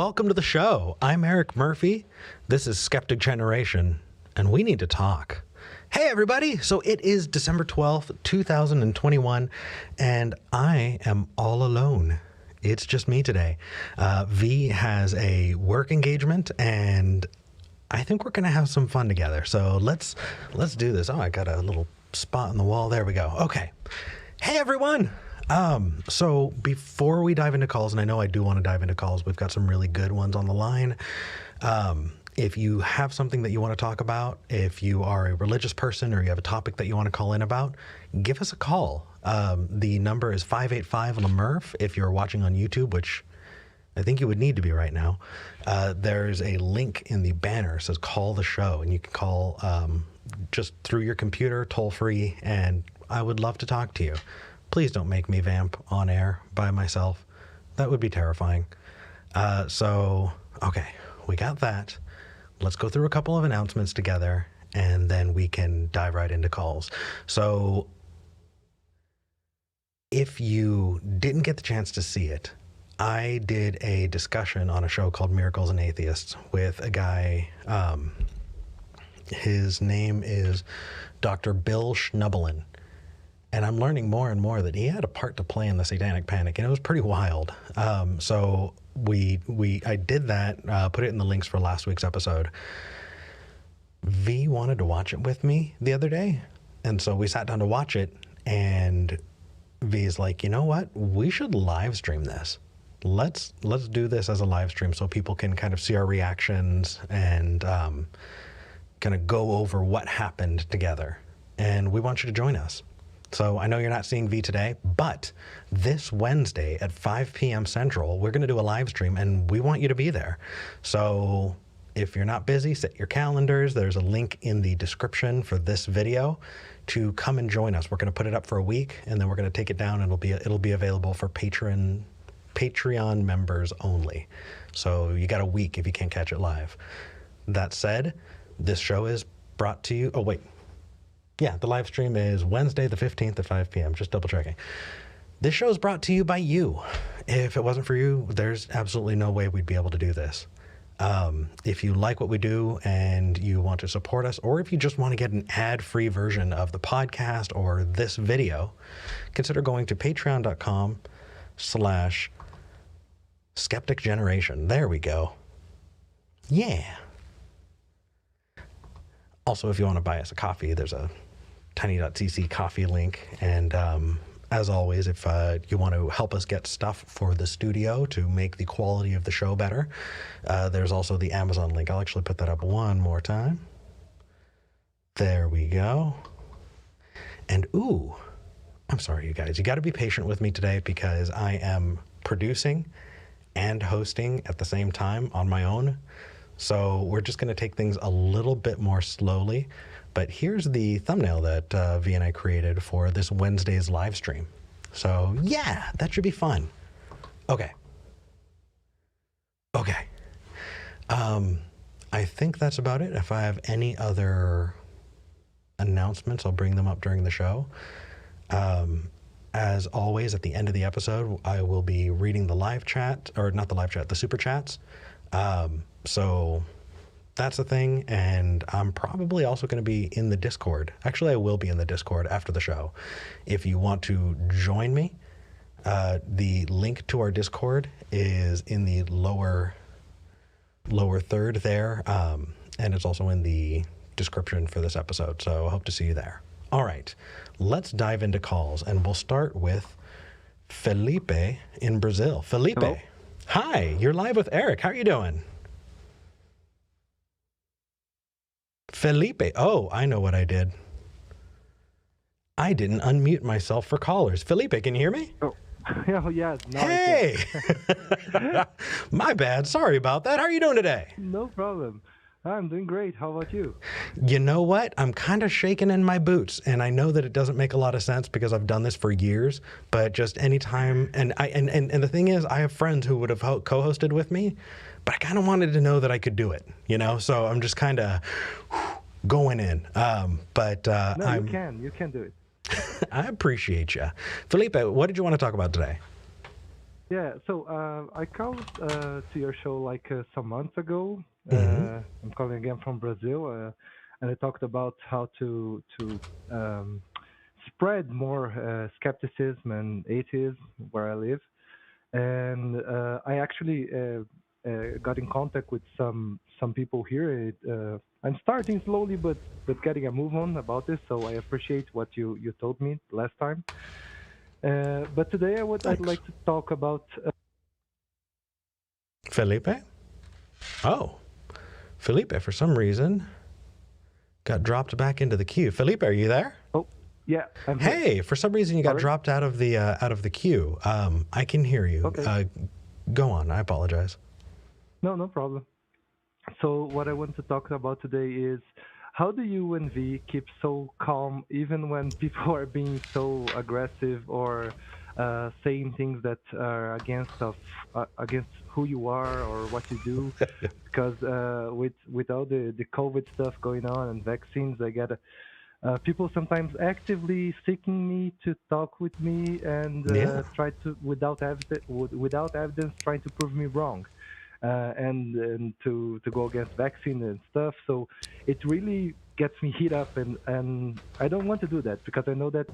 welcome to the show. I'm Eric Murphy. This is Skeptic Generation, and we need to talk. Hey, everybody. So it is December 12th, 2021, and I am all alone. It's just me today. V has a work engagement, and I think we're going to have some fun together. So let's do this. Oh, I got a little spot on the wall. There we go. Okay. Hey, everyone. So before we dive into calls, and I know I do want to dive into calls, we've got some really good ones on the line. If you have something that you want to talk about, if you are a religious person or you have a topic that you want to call in about, give us a call. The number is 585-LaMurph. If you're watching on YouTube, which I think you would need to be right now, there's a link in the banner that says call the show, and you can call just through your computer, toll free, and I would love to talk to you. Please don't make me vamp on air by myself. That would be terrifying. Okay, we got that. Let's go through a couple of announcements together, and then we can dive right into calls. So if you didn't get the chance to see it, I did a discussion on a show called Miracles and Atheists with a guy. His name is Dr. Bill Schnubbelin. And I'm learning more and more that he had a part to play in the Satanic Panic, and it was pretty wild. So I did that, put it in the links for last week's episode. V wanted to watch it with me the other day, and so we sat down to watch it, and V's like, you know what? We should live stream this. Let's do this as a live stream so people can kind of see our reactions and kind of go over what happened together. And we want you to join us. So I know you're not seeing V today, but this Wednesday at 5 p.m. Central, we're going to do a live stream, and we want you to be there. So if you're not busy, set your calendars. There's a link in the description for this video to come and join us. We're going to put it up for a week, and then we're going to take it down, and it'll be available for Patreon members only. So you got a week if you can't catch it live. That said, this show is brought to you. Oh, wait. Yeah, the live stream is Wednesday the 15th at 5 p.m. Just double checking. This show is brought to you by you. If it wasn't for you, there's absolutely no way we'd be able to do this. If you like what we do and you want to support us, or if you just want to get an ad-free version of the podcast or this video, consider going to patreon.com/Skeptic Generation. There we go. Yeah. Also, if you want to buy us a coffee, there's a tiny.cc coffee link. And as always, if you want to help us get stuff for the studio to make the quality of the show better, there's also the Amazon link. I'll actually put that up one more time. There we go. And ooh, I'm sorry, you guys. You got to be patient with me today because I am producing and hosting at the same time on my own. So we're just going to take things a little bit more slowly. But here's the thumbnail that V and I created for this Wednesday's live stream. So yeah, that should be fun. Okay. I think that's about it. If I have any other announcements, I'll bring them up during the show. As always, at the end of the episode, I will be reading the live chat, or not the live chat, the super chats. So that's the thing, and I'm probably also going to be in the Discord. Actually, I will be in the Discord after the show. If you want to join me, the link to our Discord is in the lower third there, and it's also in the description for this episode, so I hope to see you there. All right, let's dive into calls, and we'll start with Felipe in Brazil. Felipe, hello. Hi, you're live with Eric. How are you doing? Felipe, oh, I know what I did. I didn't unmute myself for callers. Felipe, can you hear me? Oh, yes. Hey! My bad. Sorry about that. How are you doing today? No problem. I'm doing great. How about you? You know what? I'm kind of shaking in my boots, and I know that it doesn't make a lot of sense because I've done this for years, but just anytime, and the thing is, I have friends who would have co-hosted with me, but I kind of wanted to know that I could do it, you know? So I'm just kind of going in. No, you can do it. I appreciate you. Felipe, what did you want to talk about today? Yeah, so I called to your show like some months ago. Hmm. I'm calling again from Brazil, and I talked about how to um, spread more skepticism and atheism where I live. And I actually got in contact with some people here. I'm starting slowly, but getting a move on about this. So I appreciate what you told me last time. But today I'd Thanks. like to talk about. Felipe? Oh, Felipe, for some reason, got dropped back into the queue. Felipe, are you there? Oh, yeah, I'm here. Hey, for some reason you got Sorry. dropped out of the queue. I can hear you. Okay. Go on. I apologize. No, no problem. So what I want to talk about today is how do you and V keep so calm even when people are being so aggressive or saying things that are against who you are or what you do? Because with all the COVID stuff going on and vaccines, I get people sometimes actively seeking me to talk with me and Yeah. try to without evidence trying to prove me wrong and to go against vaccine and stuff. So it really gets me heat up, and I don't want to do that because I know that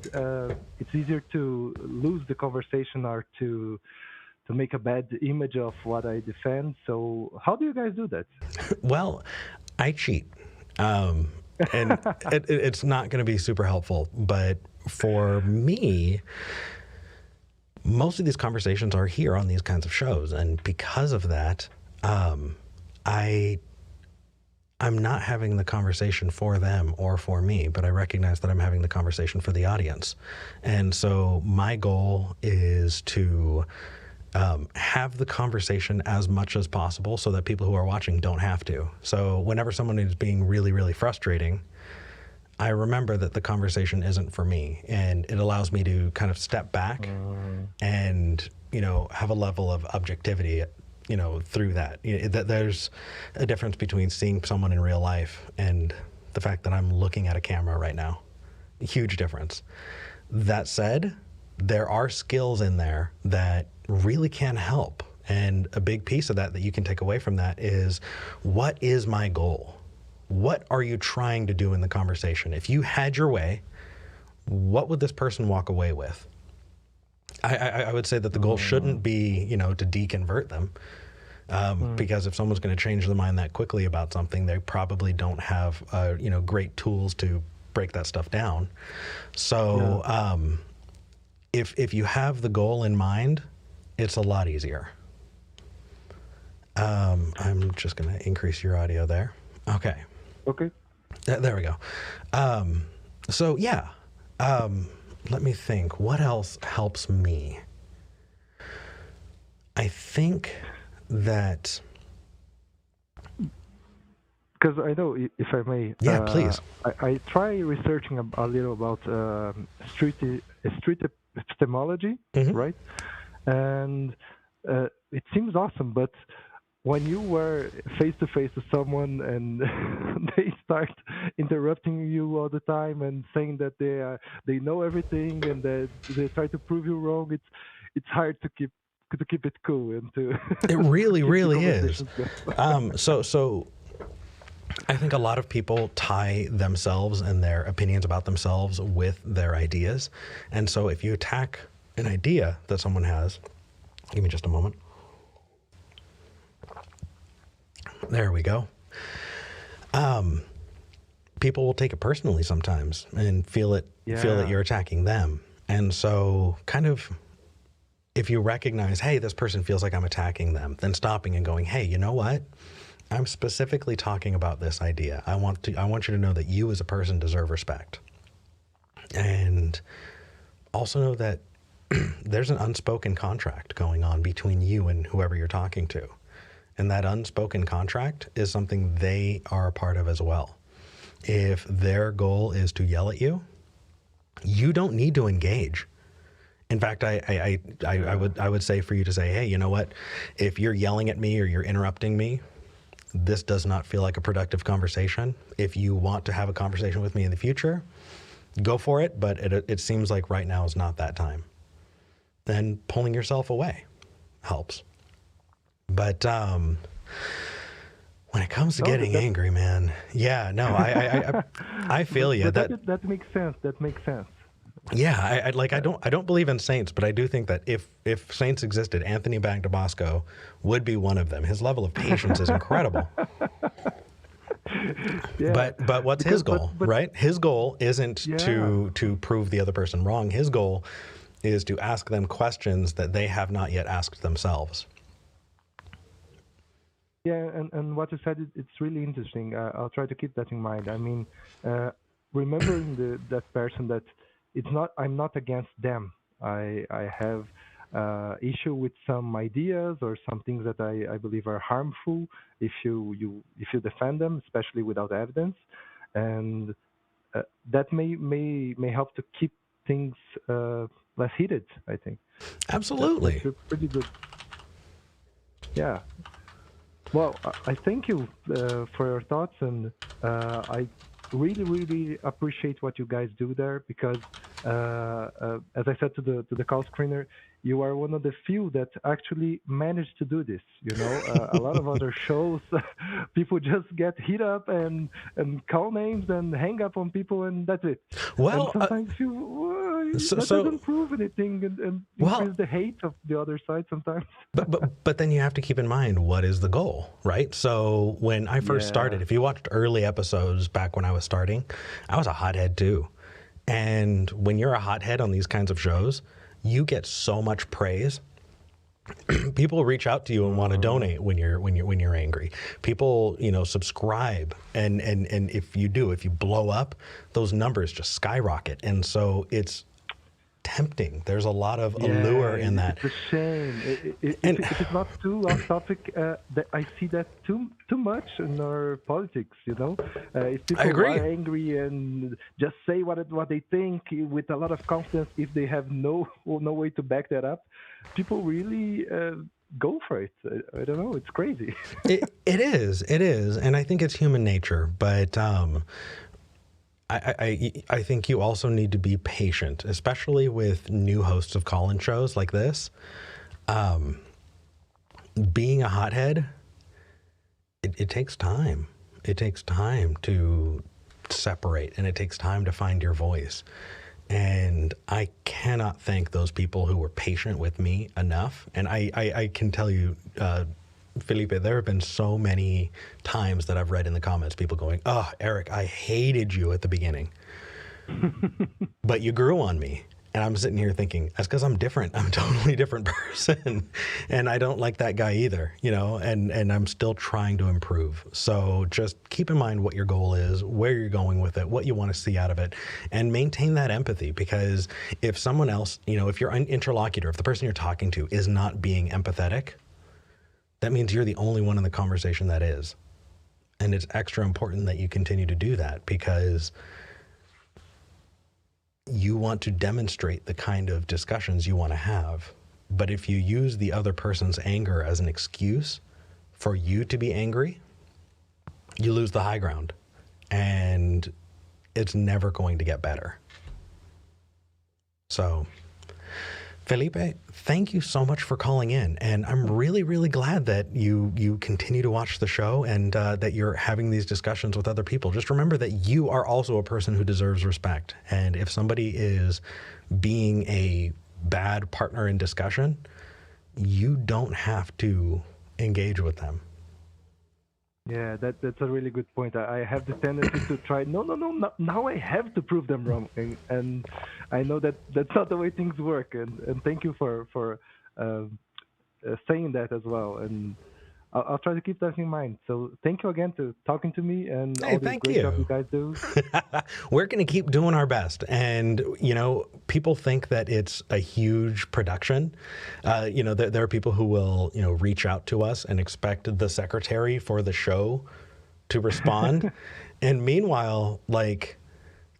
it's easier to lose the conversation or to make a bad image of what I defend. So how do you guys do that? Well, I cheat. Um, and it's not going to be super helpful. But for me, most of these conversations are here on these kinds of shows. And because of that, I I'm not having the conversation for them or for me, but I recognize that I'm having the conversation for the audience. And so my goal is to have the conversation as much as possible so that people who are watching don't have to. So whenever someone is being really, really frustrating, I remember that the conversation isn't for me, and it allows me to kind of step back and, have a level of objectivity, through that. That there's a difference between seeing someone in real life and the fact that I'm looking at a camera right now. Huge difference. That said, there are skills in there that really can help. And a big piece of that you can take away from that is, what is my goal? What are you trying to do in the conversation? If you had your way, what would this person walk away with? I would say that the goal shouldn't be, to deconvert them. Because if someone's going to change their mind that quickly about something, they probably don't have, great tools to break that stuff down. So if you have the goal in mind, it's a lot easier. I'm just going to increase your audio there. Okay. Okay. There we go. So yeah, let me think. What else helps me? I think that... Because I know, if I may, Yeah, please. I try researching a little about street epistemology, right? And it seems awesome, but when you were face to face with someone and they start interrupting you all the time and saying that they know everything and that they try to prove you wrong, it's hard to keep it cool and to It really, keep the really is. conversations going. So I think a lot of people tie themselves and their opinions about themselves with their ideas. And so if you attack an idea that someone has, give me just a moment. There we go. People will take it personally sometimes and feel that you're attacking them. And so kind of, if you recognize, hey, this person feels like I'm attacking them, then stopping and going, hey, you know what? I'm specifically talking about this idea. I want you to know that you as a person deserve respect. And also know that there's an unspoken contract going on between you and whoever you're talking to. And that unspoken contract is something they are a part of as well. If their goal is to yell at you, you don't need to engage. In fact, I would say for you to say, hey, you know what? If you're yelling at me or you're interrupting me, this does not feel like a productive conversation. If you want to have a conversation with me in the future, go for it. But it seems like right now is not that time. Then pulling yourself away. helps. But when it comes to getting angry, man, yeah, no, I feel you. But that makes sense. That makes sense. Yeah, I don't believe in saints, but I do think that if saints existed, Anthony Bagdabasco would be one of them. His level of patience is incredible. Yeah. But what's his goal, right? His goal isn't to prove the other person wrong. His goal is to ask them questions that they have not yet asked themselves. Yeah, and what you said, it's really interesting. I'll try to keep that in mind. I mean, remembering that person that I'm not against them. I have issue with some ideas or some things that I believe are harmful if you defend them, especially without evidence, and that may help to keep things less heated. I think. Absolutely. That's pretty good. Yeah. Well, I thank you for your thoughts, and I really, really appreciate what you guys do there because, as I said to the call screener, you are one of the few that actually managed to do this. You know, a lot of other shows, people just get hit up and call names and hang up on people, and that's it. Well, and sometimes that doesn't prove anything, and increase the hate of the other side sometimes. but then you have to keep in mind what is the goal, right? So when I first started, if you watched early episodes back when I was starting, I was a hothead too. And when you're a hothead on these kinds of shows, you get so much praise. People reach out to you and want to donate when you're angry. People, subscribe, and if you blow up, those numbers just skyrocket. And so it's tempting. There's a lot of allure in that. It's a shame. If it's not too off topic, that I see that too much in our politics. If people are angry and just say what they think with a lot of confidence, if they have no way to back that up, people really go for it. I don't know. It's crazy. It is, and I think it's human nature, but. I think you also need to be patient, especially with new hosts of call-in shows like this. Being a hothead, it takes time. It takes time to separate, and it takes time to find your voice. And I cannot thank those people who were patient with me enough. And I can tell you, Felipe, there have been so many times that I've read in the comments, people going, "Oh, Eric, I hated you at the beginning, but you grew on me." And I'm sitting here thinking, that's because I'm different. I'm a totally different person. And I don't like that guy either, and I'm still trying to improve. So just keep in mind what your goal is, where you're going with it, what you want to see out of it, and maintain that empathy. Because if someone else, if your interlocutor, if the person you're talking to is not being empathetic, that means you're the only one in the conversation that is. And it's extra important that you continue to do that because you want to demonstrate the kind of discussions you want to have. But if you use the other person's anger as an excuse for you to be angry, you lose the high ground. And it's never going to get better. So, Felipe, thank you so much for calling in. And I'm really, really glad that you continue to watch the show and that you're having these discussions with other people. Just remember that you are also a person who deserves respect. And if somebody is being a bad partner in discussion, you don't have to engage with them. Yeah, that's a really good point. I have the tendency to try, no, now I have to prove them wrong. And I know that that's not the way things work. And thank you for saying that as well. And I'll try to keep that in mind. So thank you again for talking to me and all the great job you guys do. We're going to keep doing our best. And, people think that it's a huge production. There are people who will, reach out to us and expect the secretary for the show to respond. And meanwhile,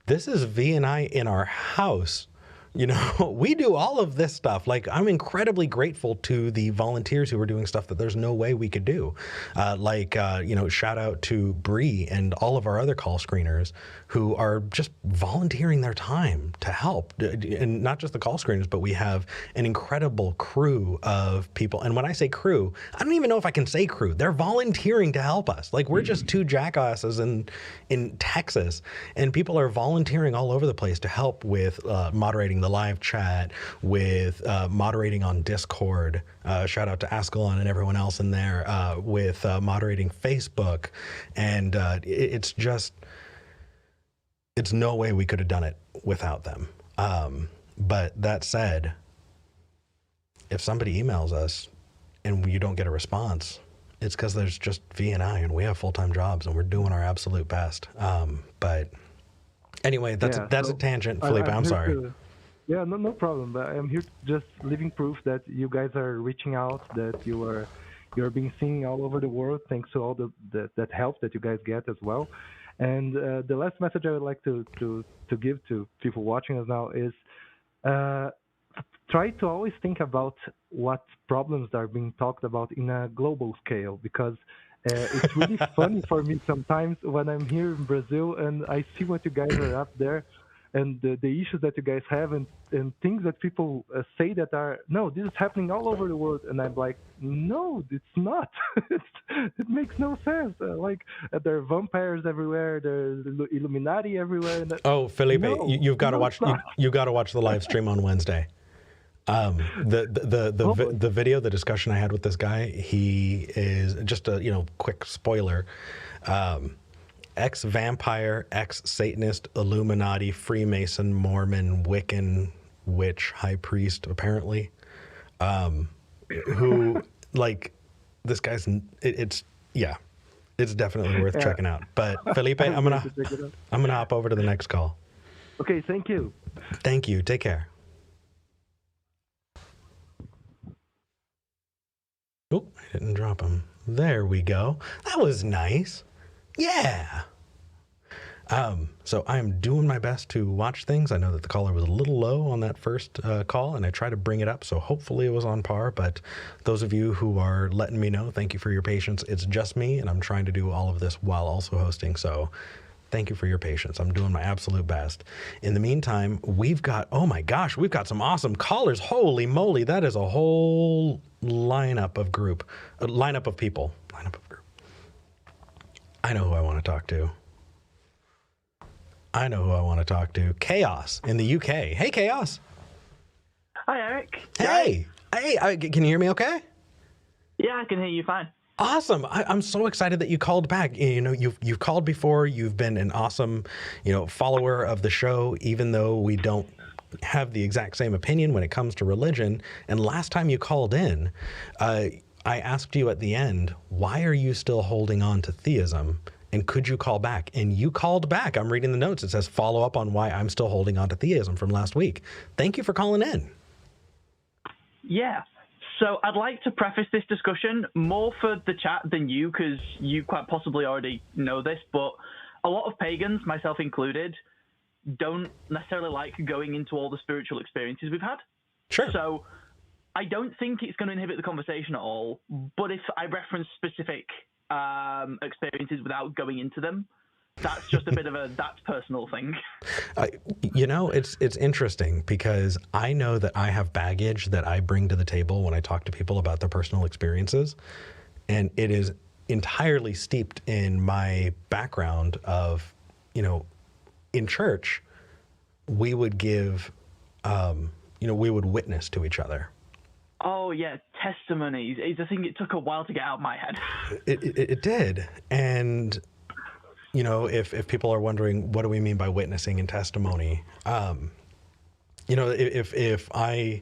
this is V and I in our house. You know, we do all of this stuff. Like, I'm incredibly grateful to the volunteers who are doing stuff that there's no way we could do. Shout out to Bree and all of our other call screeners who are just volunteering their time to help. And not just the call screeners, but we have an incredible crew of people. And when I say crew, I don't even know if I can say crew. They're volunteering to help us. Like, we're just two jackasses in Texas, and people are volunteering all over the place to help with moderating the live chat, with moderating on Discord. Shout out to Ascalon and everyone else in there, with moderating Facebook. And it's no way we could have done it without them. But that said, if somebody emails us and you don't get a response, it's because there's just V and we have full-time jobs and we're doing our absolute best. But anyway, that's a tangent, Felipe. I'm sorry. No problem. But I'm here just living proof that you guys are reaching out, that you're being seen all over the world, thanks to all that help that you guys get as well. And the last message I would like to give to people watching us now is try to always think about what problems are being talked about in a global scale, because it's really funny for me sometimes when I'm here in Brazil and I see what you guys are up there and the issues that you guys have and things that people say that are, no, this is happening all over the world. And I'm like, no, it's not. It makes no sense. There are vampires everywhere. There's Illuminati everywhere. Oh, Felipe, you've got to watch. You got to watch the live stream on Wednesday. The video, the discussion I had with this guy, he is just a quick spoiler. Ex-vampire, ex-Satanist, Illuminati, Freemason, Mormon, Wiccan, witch, high priest, apparently. Who, like, this guy's, it's definitely worth checking out. But Felipe, I'm gonna hop over to the next call. Okay, thank you. Thank you. Take care. Oh, I didn't drop him. There we go. That was nice. Yeah. So I'm doing my best to watch things. I know that the caller was a little low on that first call, and I tried to bring it up, so hopefully it was on par. But those of you who are letting me know, thank you for your patience. It's just me, and I'm trying to do all of this while also hosting, so thank you for your patience. I'm doing my absolute best. In the meantime, we've got some awesome callers. Holy moly, that is a whole lineup of people. I know who I want to talk to. Chaos in the UK. Hey, Chaos. Hi, Eric. Hey. Can you hear me okay? Yeah, I can hear you fine. Awesome. I'm so excited that you called back. You've called before. You've been an awesome, follower of the show, even though we don't have the exact same opinion when it comes to religion. And last time you called in, I asked you at the end, why are you still holding on to theism? And could you call back? And you called back. I'm reading the notes. It says, follow up on why I'm still holding on to theism from last week. Thank you for calling in. Yeah. So I'd like to preface this discussion more for the chat than you, because you quite possibly already know this, but a lot of pagans, myself included, don't necessarily like going into all the spiritual experiences we've had. Sure. So I don't think it's going to inhibit the conversation at all, but if I reference specific experiences without going into them, that's just a bit of that's personal thing. It's interesting because I know that I have baggage that I bring to the table when I talk to people about their personal experiences, and it is entirely steeped in my background of, in church, we would give, we would witness to each other. Oh, yeah, testimonies. I think it took a while to get out of my head. It did. And, if people are wondering, what do we mean by witnessing and testimony? If I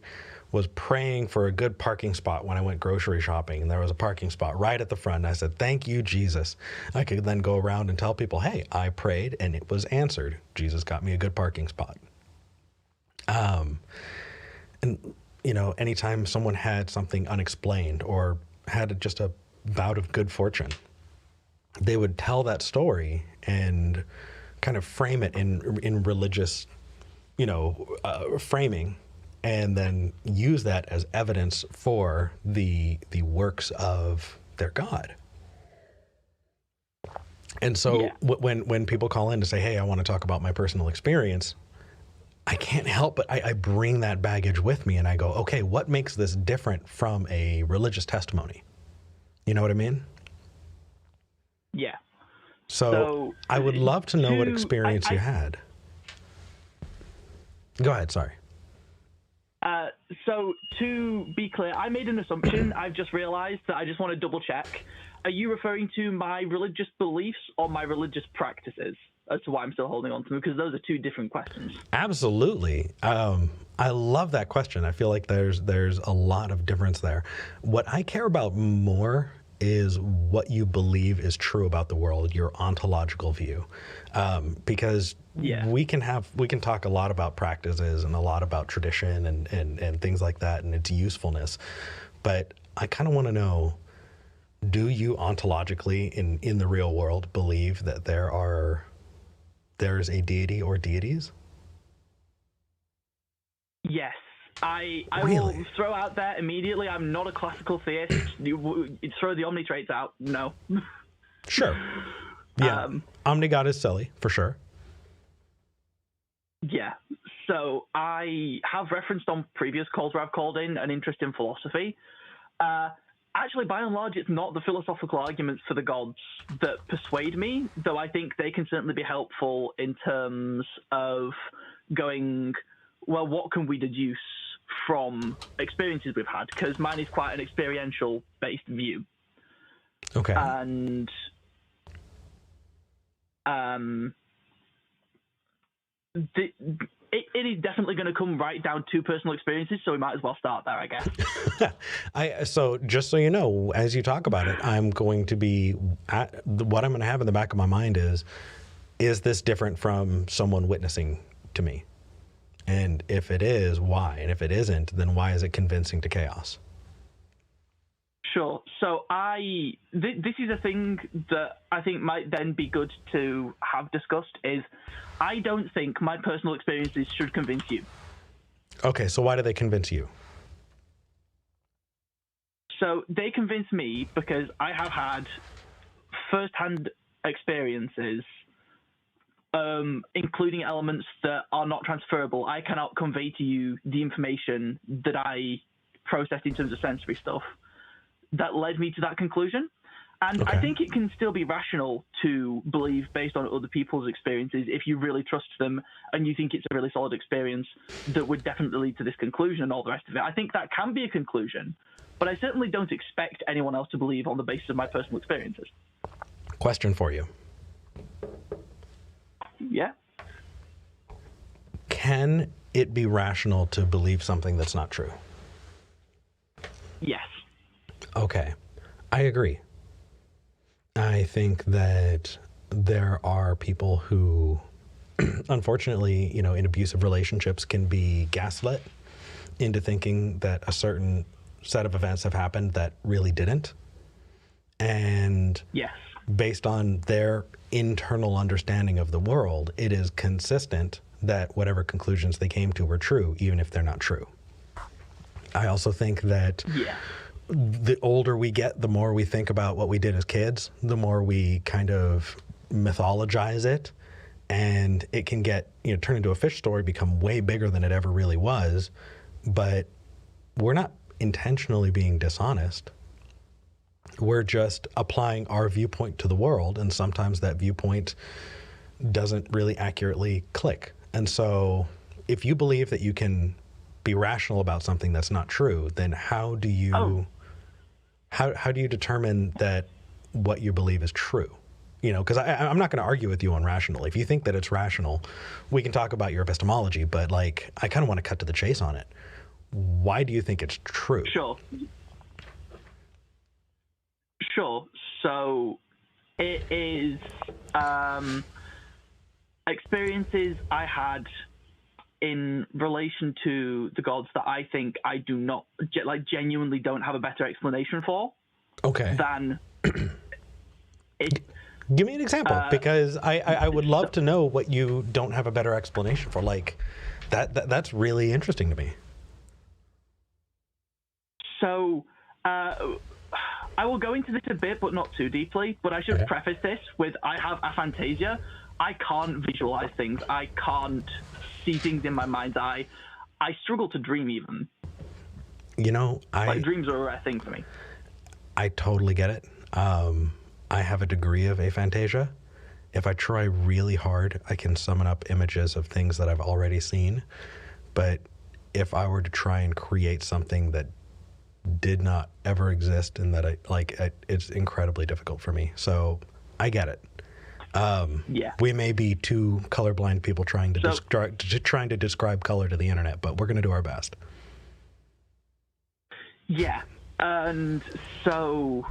was praying for a good parking spot when I went grocery shopping and there was a parking spot right at the front, and I said, thank you, Jesus, I could then go around and tell people, hey, I prayed and it was answered. Jesus got me a good parking spot. Anytime someone had something unexplained or had just a bout of good fortune, they would tell that story and kind of frame it in religious framing, and then use that as evidence for the works of their God. And so when people call in to say, hey, I want to talk about my personal experience, I can't help but I bring that baggage with me, and I go, okay, what makes this different from a religious testimony? You know what I mean? Yeah. So I would love to know what experience you had. Go ahead, sorry. So to be clear, I made an assumption. I've just realized that I just want to double check. Are you referring to my religious beliefs or my religious practices as to why I'm still holding on to them? Because those are two different questions. Absolutely. I love that question. I feel like there's a lot of difference there. What I care about more is what you believe is true about the world, your ontological view. Because we can talk a lot about practices and a lot about tradition and things like that and its usefulness. But I kind of want to know, do you ontologically in the real world believe that there's a deity or deities? Yes. I Really? will throw out there immediately, I'm not a classical theist. You throw the omni traits out, no. Sure. Yeah. Omni-God is silly, for sure. Yeah. So I have referenced on previous calls where I've called in an interest in philosophy. Actually, by and large, it's not the philosophical arguments for the gods that persuade me, though I think they can certainly be helpful in terms of going, well, what can we deduce from experiences we've had? Because mine is quite an experiential-based view. Okay. And it is definitely going to come right down to personal experiences, so we might as well start there, I guess. So just so you know, as you talk about it, I'm going to be, what I'm going to have in the back of my mind is this different from someone witnessing to me? And if it is, why? And if it isn't, then why is it convincing to chaos? Sure. So this is a thing that I think might then be good to have discussed is I don't think my personal experiences should convince you. Okay, so why do they convince you? So they convince me because I have had first-hand experiences, including elements that are not transferable. I cannot convey to you the information that I processed in terms of sensory stuff that led me to that conclusion. And Okay. I think it can still be rational to believe based on other people's experiences if you really trust them and you think it's a really solid experience that would definitely lead to this conclusion and all the rest of it. I think that can be a conclusion, but I certainly don't expect anyone else to believe on the basis of my personal experiences. Question for you. Yeah. Can it be rational to believe something that's not true? Yes. Okay. I agree. I think that there are people who, unfortunately, in abusive relationships can be gaslit into thinking that a certain set of events have happened that really didn't. And Yes. based on their internal understanding of the world, it is consistent that whatever conclusions they came to were true, even if they're not true. I also think that the older we get, the more we think about what we did as kids, the more we kind of mythologize it, and it can get, turn into a fish story, become way bigger than it ever really was. But we're not intentionally being dishonest. We're just applying our viewpoint to the world, and sometimes that viewpoint doesn't really accurately click. And so if you believe that you can be rational about something that's not true, then how do you how do you determine that what you believe is true? Because I'm not going to argue with you on rational. If you think that it's rational, we can talk about your epistemology, but I kind of want to cut to the chase on it. Why do you think it's true? Sure. So it is experiences I had in relation to the gods that I think I do not, genuinely don't have a better explanation for. Okay. Than it. Give me an example, because I would love to know what you don't have a better explanation for. That's really interesting to me. So, I will go into this a bit, but not too deeply. But I should preface this with I have aphantasia. I can't visualize things. I can't see things in my mind's eye. I struggle to dream even. You know, like dreams are a rare thing for me. I totally get it. I have a degree of aphantasia. If I try really hard, I can summon up images of things that I've already seen. But if I were to try and create something that did not ever exist and that it's incredibly difficult for me. So I get it. We may be two colorblind people trying to describe color to the internet, but we're going to do our best. Yeah, and so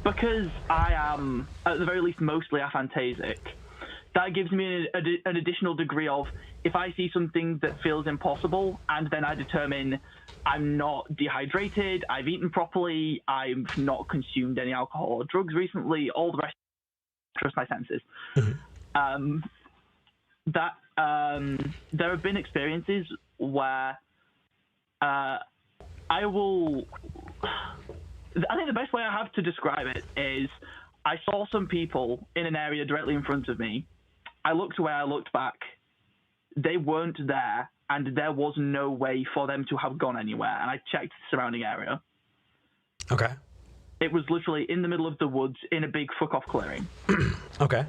because I am at the very least mostly aphantasic, that gives me an additional degree of if I see something that feels impossible and then I determine I'm not dehydrated, I've eaten properly, I've not consumed any alcohol or drugs recently, all the rest, trust my senses. Mm-hmm. There have been experiences where I think the best way I have to describe it is I saw some people in an area directly in front of me. I looked away, I looked back. They weren't there, and there was no way for them to have gone anywhere. And I checked the surrounding area. Okay. It was literally in the middle of the woods in a big fuck-off clearing. Okay.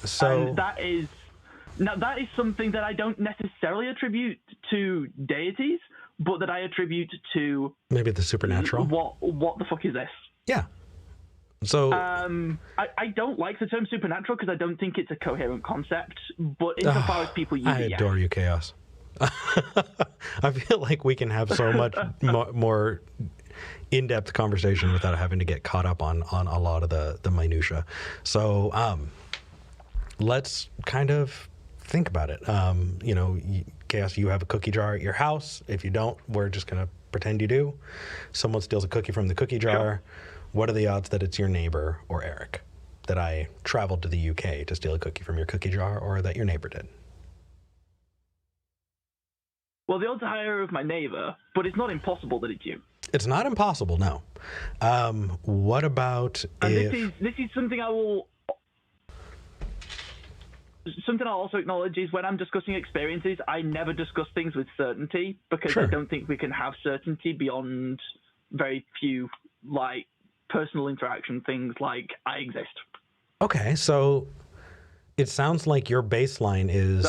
So and that is something that I don't necessarily attribute to deities, but that I attribute to maybe the supernatural. What the fuck is this? Yeah. So I don't like the term supernatural because I don't think it's a coherent concept. But insofar as people use it, I adore you, Chaos. I feel like we can have so much more in-depth conversation without having to get caught up on a lot of the minutia. So let's kind of think about it. Chaos, you have a cookie jar at your house. If you don't, we're just going to pretend you do. Someone steals a cookie from the cookie jar. Sure. What are the odds that it's your neighbor or Eric? That I traveled to the UK to steal a cookie from your cookie jar, or that your neighbor did? Well, the odds are higher of my neighbor, but it's not impossible that it's you. It's not impossible, no. What about this is something I'll also acknowledge is when I'm discussing experiences, I never discuss things with certainty because Sure. I don't think we can have certainty beyond very few, personal interaction things like I exist. Okay, so it sounds like your baseline is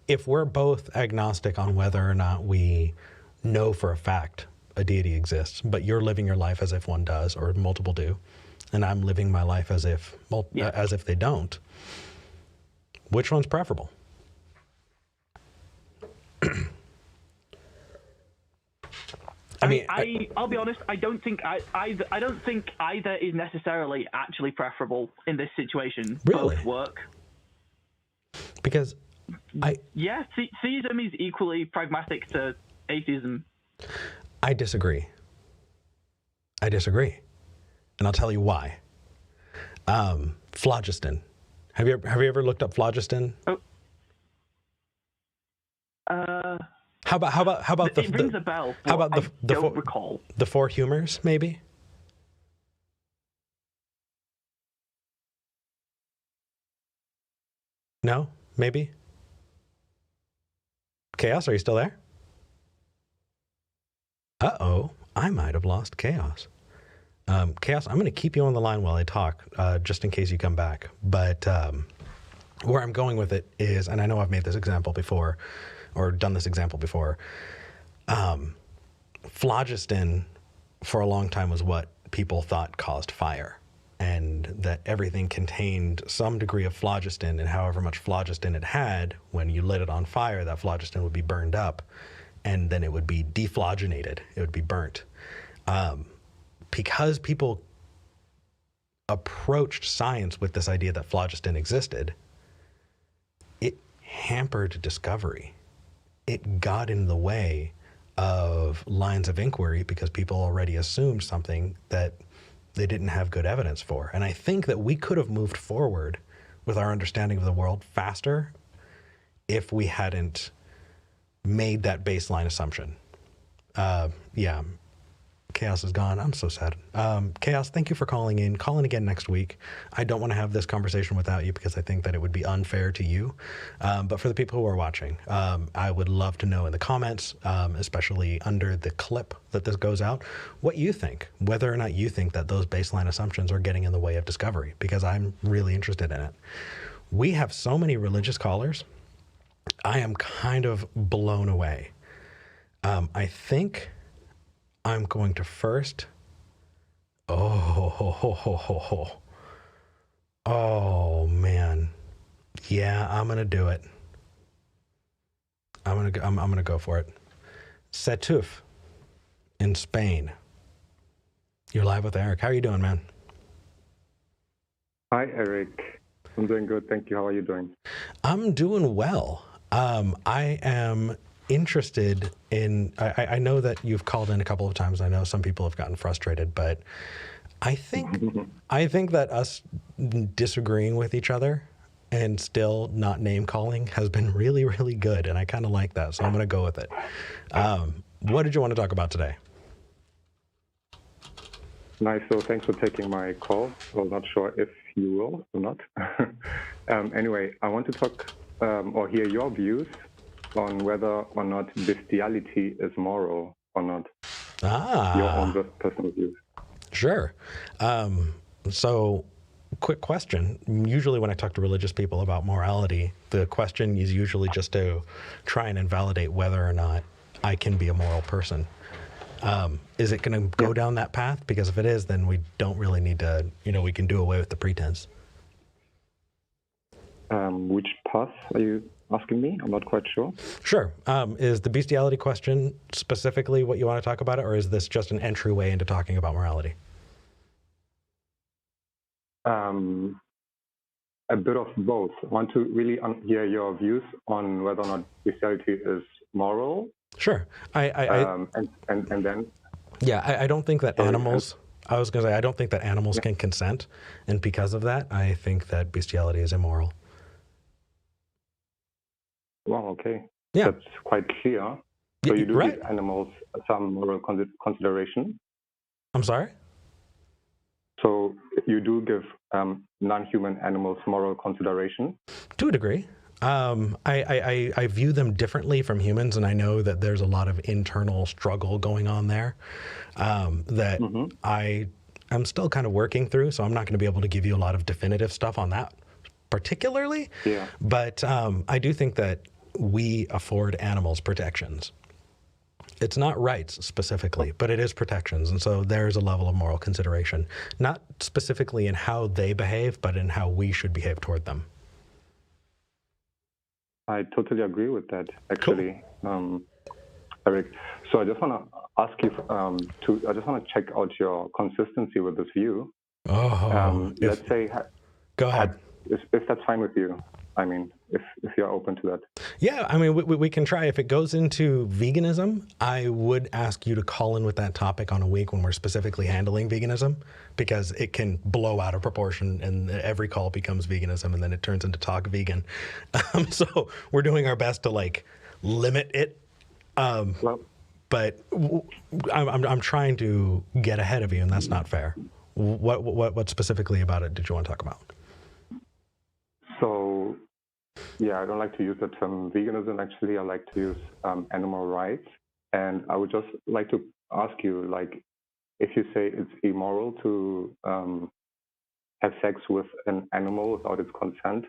if we're both agnostic on whether or not we know for a fact a deity exists, but you're living your life as if one does or multiple do, and I'm living my life as if they don't. Which one's preferable? I'll be honest. I don't think either is necessarily actually preferable in this situation. Really? Both work. Because theism is equally pragmatic to atheism. I disagree, and I'll tell you why. Phlogiston. Have you ever looked up phlogiston? Oh. How about it rings a bell. How about I don't recall the four humors? Maybe. No, maybe. Chaos, are you still there? Uh-oh, I might have lost Chaos. Chaos, I'm going to keep you on the line while I talk, just in case you come back. But where I'm going with it is, and I know I've made this example before, or done this example before, phlogiston for a long time was what people thought caused fire, and that everything contained some degree of phlogiston, and however much phlogiston it had, when you lit it on fire, that phlogiston would be burned up, and then it would be dephlogenated. It would be burnt. Because people approached science with this idea that phlogiston existed, it hampered discovery. It got in the way of lines of inquiry because people already assumed something that they didn't have good evidence for. And I think that we could have moved forward with our understanding of the world faster if we hadn't made that baseline assumption. Yeah, Chaos is gone. I'm so sad. Chaos, thank you for calling in. Call in again next week. I don't want to have this conversation without you because I think that it would be unfair to you. But for the people who are watching, I would love to know in the comments, especially under the clip that this goes out, what you think, whether or not you think that those baseline assumptions are getting in the way of discovery, because I'm really interested in it. We have so many religious callers. I am kind of blown away. I think I'm going to first. Oh man, yeah, I'm gonna do it. I'm gonna go for it. Setuf in Spain. You're live with Eric. How are you doing, man? Hi, Eric. I'm doing good, thank you. How are you doing? I'm doing well. I am interested in, I know that you've called in a couple of times. I know some people have gotten frustrated, but I think that us disagreeing with each other and still not name calling has been really, really good. And I kind of like that. So I'm going to go with it. What did you want to talk about today? Nice. So thanks for taking my call. Well, not sure if you will or not. Anyway, I want to talk or hear your views on whether or not bestiality is moral or not. Your own personal views. Sure. So, quick question. Usually when I talk to religious people about morality, the question is usually just to try and invalidate whether or not I can be a moral person. Is it going to go down that path? Because if it is, then we don't really need to, we can do away with the pretense. Which path are you asking me? I'm not quite sure. Sure. Is the bestiality question specifically what you want to talk about, or is this just an entryway into talking about morality? A bit of both. I want to really hear your views on whether or not bestiality is moral. Sure. And then. Yeah, I don't think that animals. I was going to say I don't think that animals can consent, and because of that, I think that bestiality is immoral. Wow, okay. Yeah. That's quite clear. So you do right. give animals some moral consideration? I'm sorry? So you do give non-human animals moral consideration? To a degree. I view them differently from humans, and I know that there's a lot of internal struggle going on there that I'm still kind of working through, so I'm not going to be able to give you a lot of definitive stuff on that particularly. Yeah. But I do think that we afford animals protections. It's not rights specifically, but it is protections. And so there's a level of moral consideration, not specifically in how they behave, but in how we should behave toward them. I totally agree with that, actually, cool. Eric. So I just want to ask you I just want to check out your consistency with this view. Let's say, go ahead. If that's fine with you. I mean, if you're open to that. Yeah, I mean, we can try. If it goes into veganism, I would ask you to call in with that topic on a week when we're specifically handling veganism, because it can blow out of proportion and every call becomes veganism and then it turns into talk vegan. So we're doing our best to limit it. But I'm trying to get ahead of you, and that's not fair. What specifically about it did you want to talk about? So, yeah, I don't like to use the term veganism. Actually, I like to use animal rights. And I would just like to ask you, if you say it's immoral to have sex with an animal without its consent,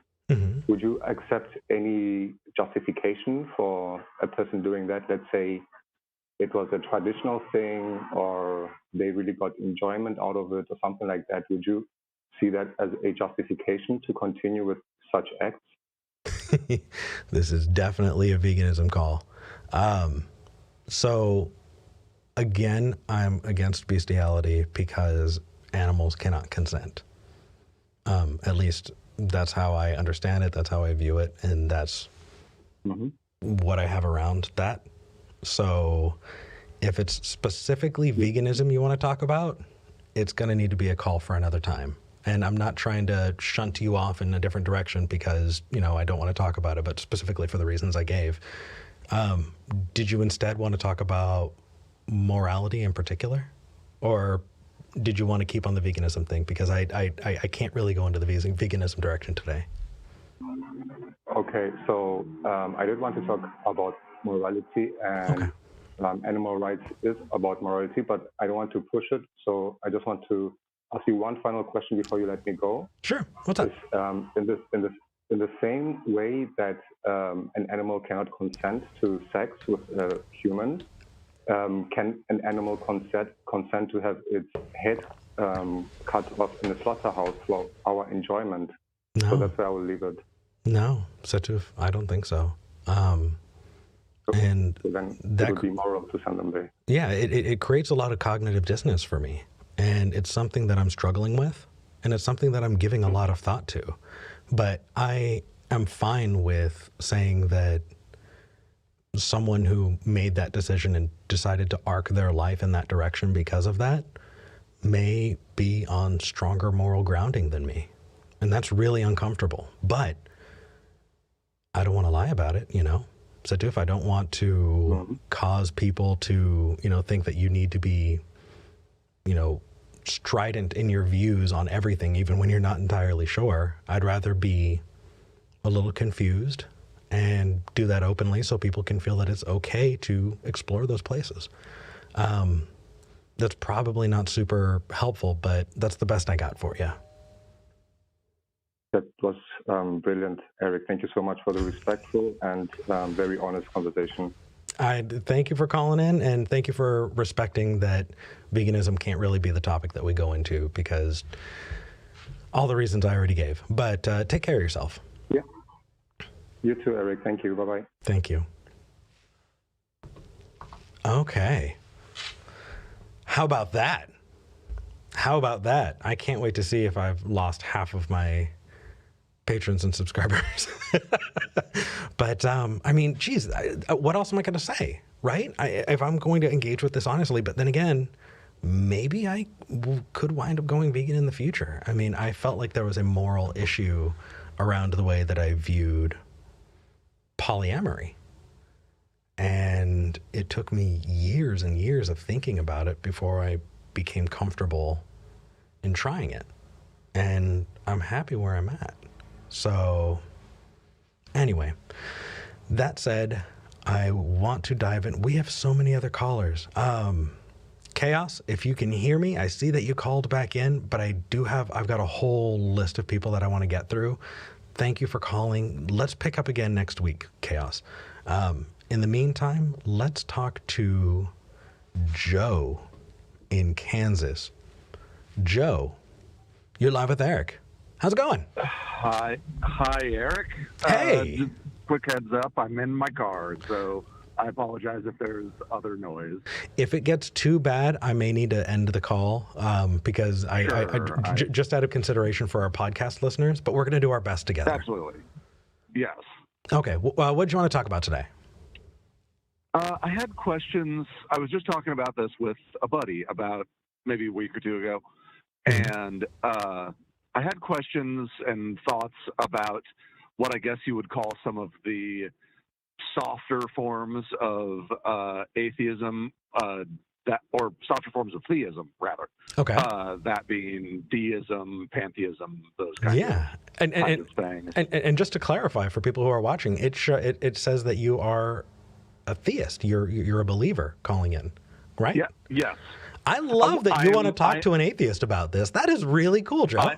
would you accept any justification for a person doing that? Let's say it was a traditional thing, or they really got enjoyment out of it, or something like that. Would you see that as a justification to continue with such acts? This is definitely a veganism call. So again, I'm against bestiality because animals cannot consent. At least that's how I understand it. That's how I view it. And that's what I have around that. So if it's specifically veganism you want to talk about, it's going to need to be a call for another time. And I'm not trying to shunt you off in a different direction because, I don't want to talk about it, but specifically for the reasons I gave. Did you instead want to talk about morality in particular? Or did you want to keep on the veganism thing? Because I can't really go into the veganism direction today. Okay, so I did want to talk about morality, and animal rights is about morality, but I don't want to push it. So I just want to ask you one final question before you let me go. Sure. What's up? In the same way that an animal cannot consent to sex with a human, can an animal consent to have its head cut off in a slaughterhouse for our enjoyment? No. So that's where I will leave it. No, Setuf, I don't think so. So then it would be moral to send them there. Yeah, it creates a lot of cognitive dissonance for me. And it's something that I'm struggling with. And it's something that I'm giving a lot of thought to. But I am fine with saying that someone who made that decision and decided to arc their life in that direction because of that may be on stronger moral grounding than me. And that's really uncomfortable. But I don't want to lie about it, Setuf, I don't want to cause people to, think that you need to be, strident in your views on everything, even when you're not entirely sure. I'd rather be a little confused and do that openly so people can feel that it's okay to explore those places. That's probably not super helpful, but that's the best I got for you. That was brilliant, Eric. Thank you so much for the respectful and very honest conversation. I thank you for calling in, and thank you for respecting that veganism can't really be the topic that we go into because all the reasons I already gave. But take care of yourself. Yeah. You too, Eric. Thank you. Bye-bye. Thank you. Okay. How about that? I can't wait to see if I've lost half of my patrons and subscribers. But geez, what else am I going to say, right? If I'm going to engage with this honestly, but then again, maybe I could wind up going vegan in the future. I felt like there was a moral issue around the way that I viewed polyamory. And it took me years and years of thinking about it before I became comfortable in trying it. And I'm happy where I'm at. So anyway, that said, I want to dive in. We have so many other callers. Chaos, if you can hear me, I see that you called back in, but I've got a whole list of people that I want to get through. Thank you for calling. Let's pick up again next week, Chaos. In the meantime, let's talk to Joe in Kansas. Joe, you're live with Eric. How's it going? Hi, Eric. Hey. Just quick heads up, I'm in my car, so I apologize if there's other noise. If it gets too bad, I may need to end the call because just out of consideration for our podcast listeners, but we're going to do our best together. Absolutely. Yes. Okay. What did you want to talk about today? I had questions. I was just talking about this with a buddy about maybe a week or two ago, and I had questions and thoughts about what I guess you would call some of the softer forms of atheism, or softer forms of theism, rather. Okay. That being deism, pantheism, those kinds of things. And just to clarify for people who are watching, it says that you are a theist. You're a believer calling in, right? Yeah. Yes. I love that you want to talk to an atheist about this. That is really cool, Joe.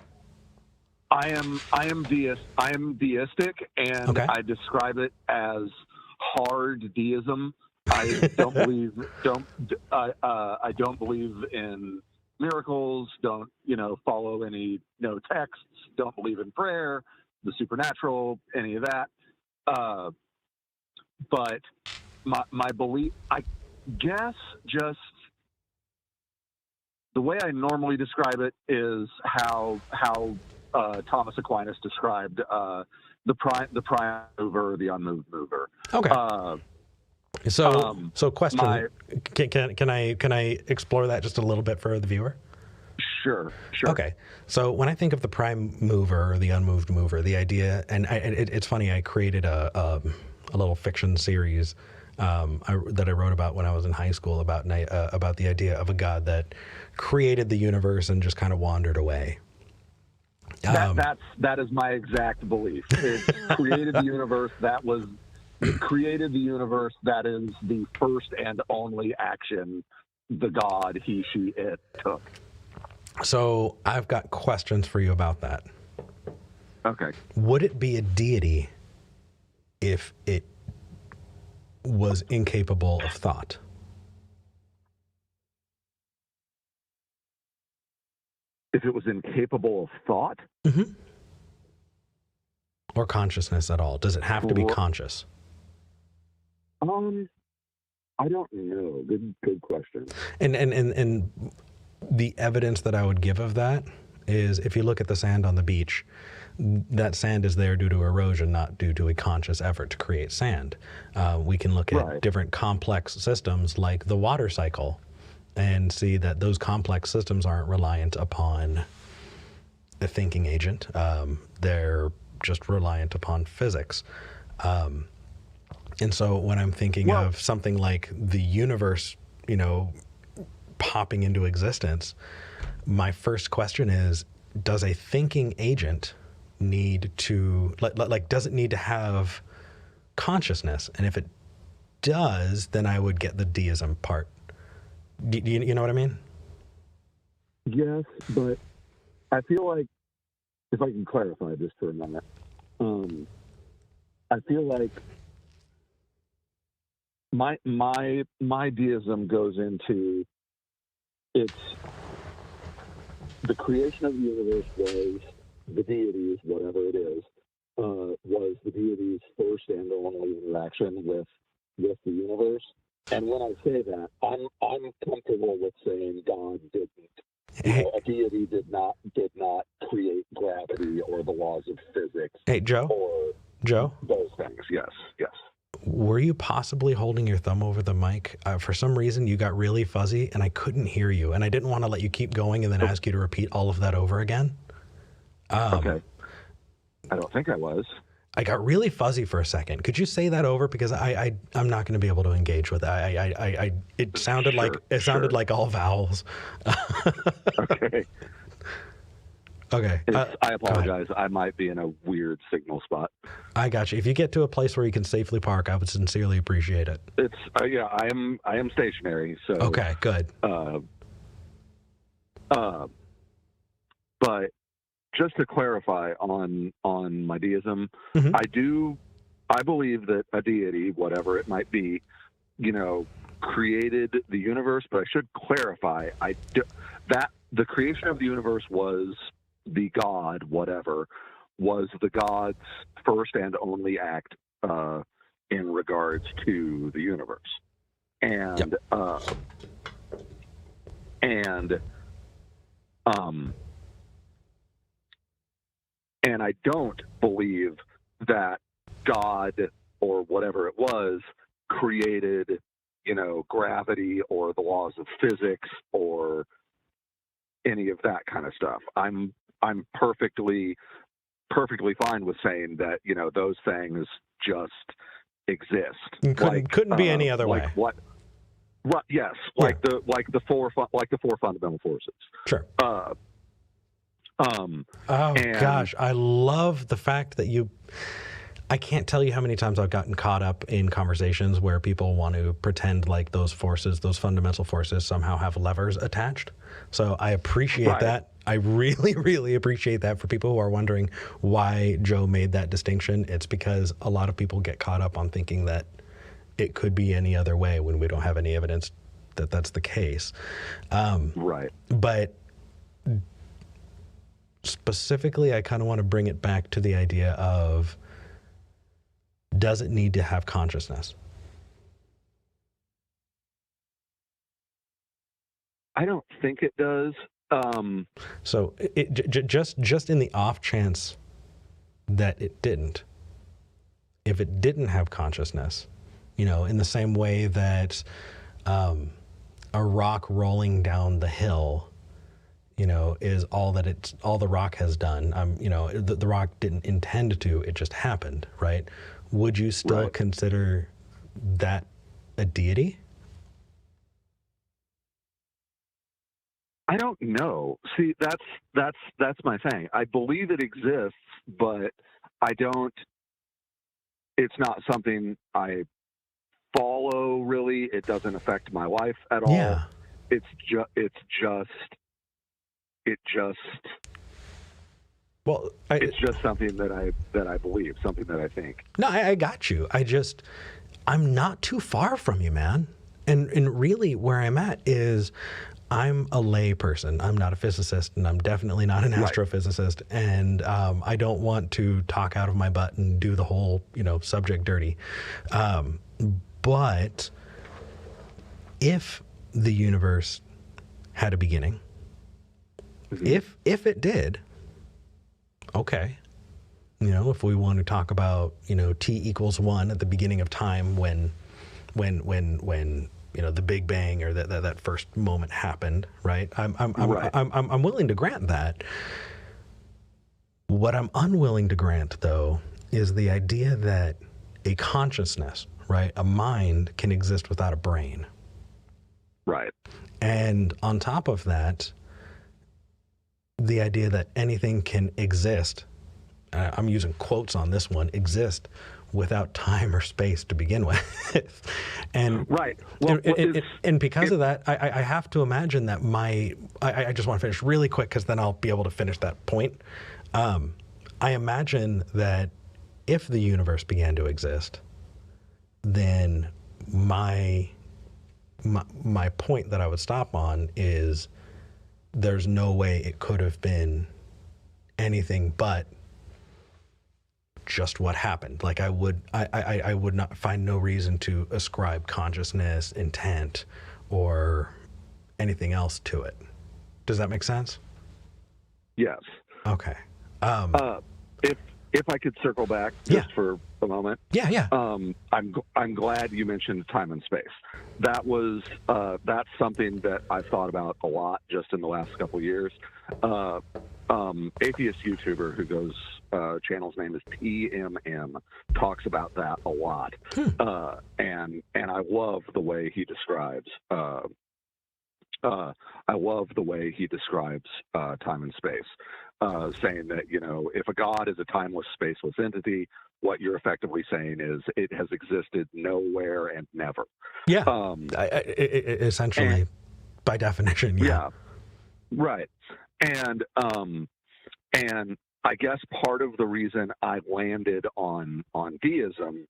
I am deistic, and okay. I describe it as hard deism. I don't believe I don't believe in miracles. Don't follow any texts. Don't believe in prayer, the supernatural, any of that. But my belief, I guess, just the way I normally describe it is how Thomas Aquinas described the prime mover, the unmoved mover. Okay. So question: Can I explore that just a little bit for the viewer? Sure. Okay. So when I think of the prime mover or the unmoved mover, the idea, and it's funny, I created a little fiction series that I wrote about when I was in high school about the idea of a God that created the universe and just kind of wandered away. That is my exact belief. It created the universe. It created the universe. That is the first and only action the God, he, she, it took. So I've got questions for you about that. Okay. Would it be a deity if it was incapable of thought? If it was incapable of thought? Mm-hmm. Or consciousness at all? Does it have to be conscious? I don't know. Good question. And the evidence that I would give of that is if you look at the sand on the beach, that sand is there due to erosion, not due to a conscious effort to create sand. We can look at different complex systems like the water cycle and see that those complex systems aren't reliant upon a thinking agent. They're just reliant upon physics. And so when I'm thinking of something like the universe, popping into existence, my first question is, does a thinking agent need to, does it need to have consciousness? And if it does, then I would get the deism part. You know what I mean? Yes, but I feel like, if I can clarify this for a minute, I feel like my deism goes into it's the creation of the universe was the deities, whatever it is, was the deities' first and only interaction with the universe. And when I say that, I'm comfortable with saying God didn't. A deity did not create gravity or the laws of physics. Hey, Joe. Or Joe. Those things. Yes. Were you possibly holding your thumb over the mic? For some reason, you got really fuzzy, and I couldn't hear you. And I didn't want to let you keep going and then ask you to repeat all of that over again. Okay. I don't think I was. I got really fuzzy for a second. Could you say that over? Because I'm not going to be able to engage with that. It sounded sounded like all vowels. Okay. Okay. I apologize. I might be in a weird signal spot. I got you. If you get to a place where you can safely park, I would sincerely appreciate it. It's I am stationary. So okay, good. But just to clarify on my deism, mm-hmm. I believe that a deity, whatever it might be, created the universe. But I should clarify that the creation of the universe was the God, whatever, was the God's first and only act in regards to the universe. And and I don't believe that God or whatever it was created, gravity or the laws of physics or any of that kind of stuff. I'm perfectly fine with saying that, those things just exist. Couldn't be any other way. What? Right, yes, the four fundamental forces. Sure. Gosh, I love the fact that I can't tell you how many times I've gotten caught up in conversations where people want to pretend like those forces, those fundamental forces, somehow have levers attached. So I appreciate that. I really, really appreciate that for people who are wondering why Joe made that distinction. It's because a lot of people get caught up on thinking that it could be any other way when we don't have any evidence that that's the case. Right. But specifically, I kind of want to bring it back to the idea of, does it need to have consciousness? I don't think it does. So just in the off chance that it didn't, if it didn't have consciousness, in the same way that a rock rolling down the hill, is all the rock has done. The rock didn't intend to, it just happened, right? Would you still consider that a deity? I don't know. See, that's my thing. I believe it exists, but I don't. It's not something I follow really. It doesn't affect my life at all. Yeah. It's just something that I believe, something that I think. No, I got you. I'm not too far from you, man. And really where I'm at is I'm a lay person. I'm not a physicist, and I'm definitely not an astrophysicist. And I don't want to talk out of my butt and do the whole, subject dirty. But if the universe had a beginning, if it did, okay. If we want to talk about, T=1 at the beginning of time when the Big Bang or that first moment happened, right? I'm willing to grant that. What I'm unwilling to grant, though, is the idea that a consciousness, right, a mind can exist without a brain. Right. And on top of that, the idea that anything can exist, I'm using quotes on this one, exist without time or space to begin with. And well, and because of that, I have to imagine that I just want to finish really quick because then I'll be able to finish that point. I imagine that if the universe began to exist, then my point that I would stop on is there's no way it could have been anything but just what happened. Like I would not find no reason to ascribe consciousness, intent, or anything else to it. Does that make sense? Yes. Okay. If I could circle back just for a moment. Yeah. I'm glad you mentioned time and space. That's something that I've thought about a lot just in the last couple of years. Atheist YouTuber who goes, channel's name is TMM, talks about that a lot. And I love the way he describes time and space, saying that, if a God is a timeless, spaceless entity, what you're effectively saying is it has existed nowhere and never. Yeah. Essentially, by definition, yeah. Yeah. Right. And I guess part of the reason I landed on deism,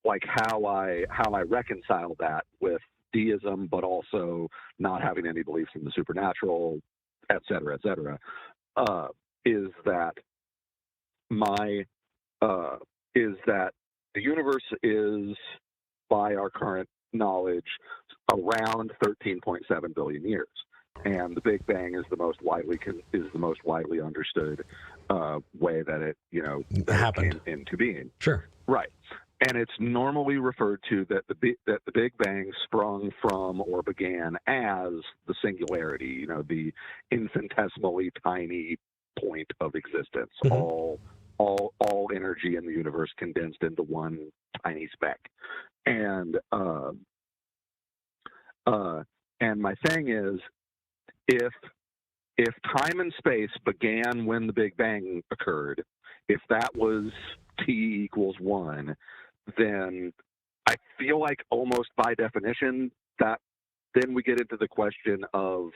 like how I reconcile that with deism, but also not having any beliefs in the supernatural, et cetera, is that the universe is, by our current knowledge, around 13.7 billion years. And the Big Bang is the most widely understood way that it happened came into being. Sure. Right. And it's normally referred to that the Big Bang sprung from or began as the singularity, the infinitesimally tiny point of existence. Mm-hmm. All energy in the universe condensed into one tiny speck. And my thing is, if time and space began when the Big Bang occurred, if that was T=1, then I feel like almost by definition that then we get into the question of,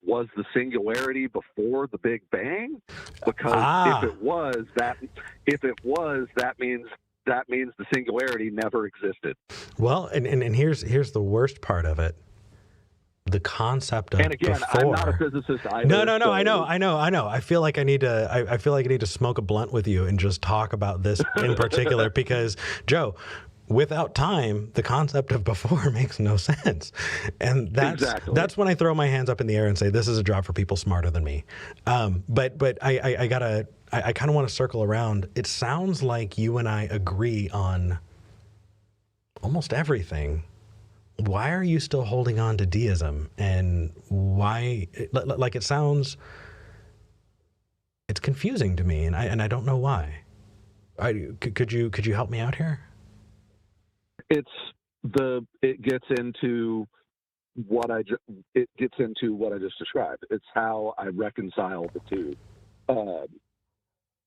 was the singularity before the Big Bang? Because if it was, that means the singularity never existed. Well, and here's the worst part of it. The concept of, and again, before. I'm not a physicist either. No. So... I know. I feel like I need to smoke a blunt with you and just talk about this in particular because, Joe, without time, the concept of before makes no sense, and that's when I throw my hands up in the air and say this is a job for people smarter than me. But I kind of want to circle around. It sounds like you and I agree on almost everything. why are you still holding on to deism? And why, like, it sounds, it's confusing to me, and I don't know why. Could you help me out here? It gets into what I just described. It's how I reconcile the two.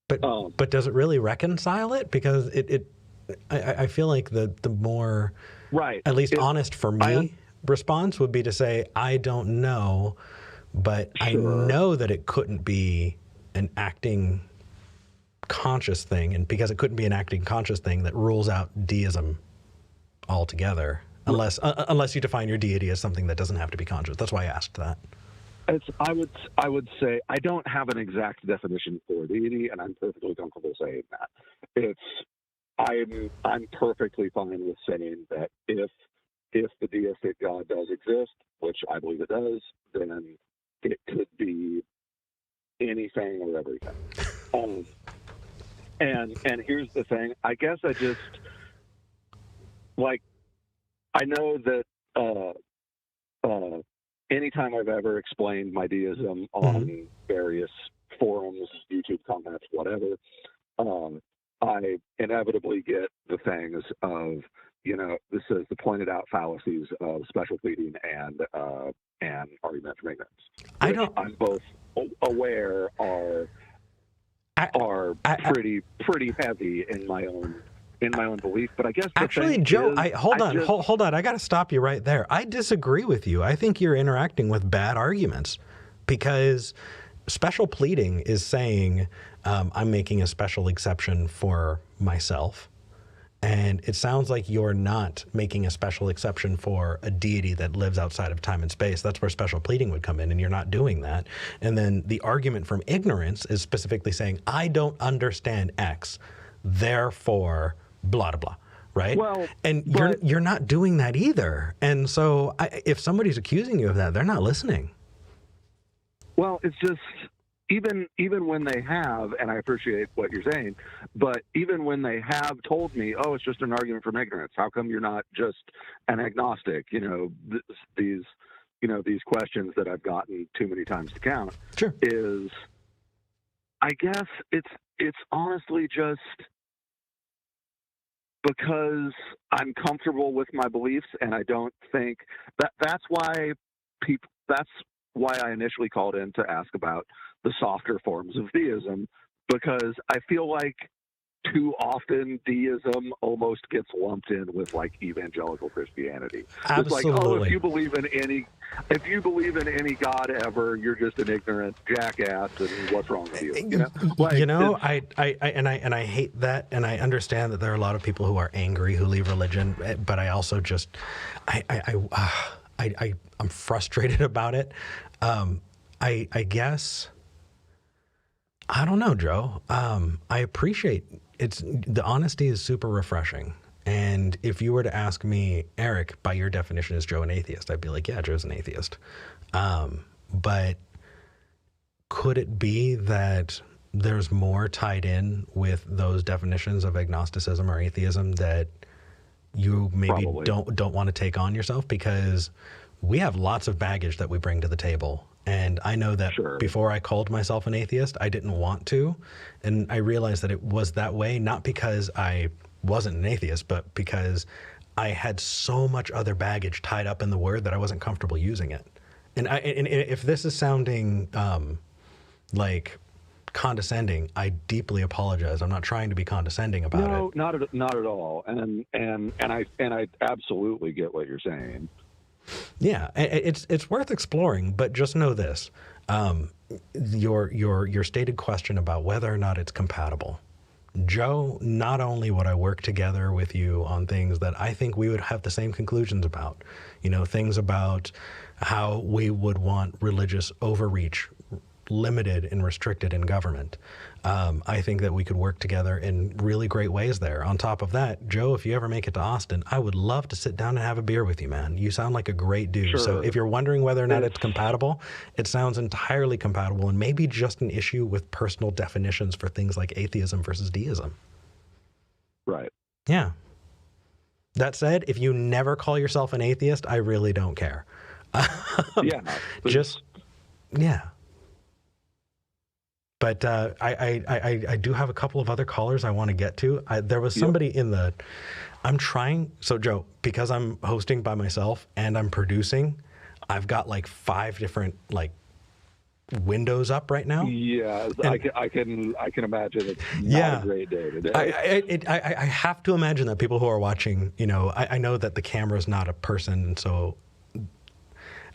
But does it really reconcile it? Because I feel like the more, right, at least honest for me, response would be to say, I don't know, but sure. I know that it couldn't be an acting conscious thing, and because it couldn't be an acting conscious thing, that rules out deism altogether, unless you define your deity as something that doesn't have to be conscious. That's why I asked that. I would say I don't have an exact definition for deity, and I'm perfectly comfortable saying that. I'm perfectly fine with saying that if the deistic God does exist, which I believe it does, then it could be anything or everything. And here's the thing. I guess I just I know that anytime I've ever explained my deism on various forums, YouTube comments, whatever, I inevitably get the things of, this is the pointed out fallacies of special pleading and argument from ignorance. I'm both aware are pretty heavy in my own belief, but I guess actually, Joe, hold on. I got to stop you right there. I disagree with you. I think you're interacting with bad arguments, because special pleading is saying I'm making a special exception for myself, and it sounds like you're not making a special exception for a deity that lives outside of time and space. That's where special pleading would come in, and you're not doing that. And then the argument from ignorance is specifically saying, I don't understand X, therefore blah, blah, blah, right? Well, and you're not doing that either. And so if somebody's accusing you of that, they're not listening. Well, it's just, even when they have, and I appreciate what you're saying, but even when they have told me, oh, it's just an argument from ignorance, how come you're not just an agnostic? These questions that I've gotten too many times to count. Sure. Is, I guess it's honestly just because I'm comfortable with my beliefs, and I don't think that's why I initially called in to ask about the softer forms of theism, because I feel like too often deism almost gets lumped in with evangelical Christianity. Absolutely. It's like, oh, if you believe in any God ever, you're just an ignorant jackass, and what's wrong with you? I hate that, and I understand that there are a lot of people who are angry who leave religion, but I also just I'm frustrated about it. I guess, I don't know, Joe. I appreciate the honesty is super refreshing. And if you were to ask me, Eric, by your definition, is Joe an atheist? I'd be like, yeah, Joe's an atheist. But could it be that there's more tied in with those definitions of agnosticism or atheism that you maybe Probably. don't want to take on yourself? Because we have lots of baggage that we bring to the table. And I know that Before I called myself an atheist, I didn't want to. And I realized that it was that way, not because I wasn't an atheist, but because I had so much other baggage tied up in the word that I wasn't comfortable using it. And if this is sounding like condescending, I deeply apologize. I'm not trying to be condescending about it. No, not at all. And I absolutely get what you're saying. Yeah, it's worth exploring, but just know this: your stated question about whether or not it's compatible. Joe, not only would I work together with you on things that I think we would have the same conclusions about, things about how we would want religious overreach limited and restricted in government. I think that we could work together in really great ways there. On top of that, Joe, if you ever make it to Austin, I would love to sit down and have a beer with you, man. You sound like a great dude. Sure. So if you're wondering whether or not it's compatible, it sounds entirely compatible, and maybe just an issue with personal definitions for things like atheism versus deism. Right. Yeah. That said, if you never call yourself an atheist, I really don't care. Yeah. Just, yeah. But I do have a couple of other callers I want to get to. There was somebody in the, so Joe, because I'm hosting by myself and I'm producing, I've got like 5 different like windows up right now. Yeah, and I can imagine it's not a great day today. I have to imagine that people who are watching, I know that the camera is not a person, and so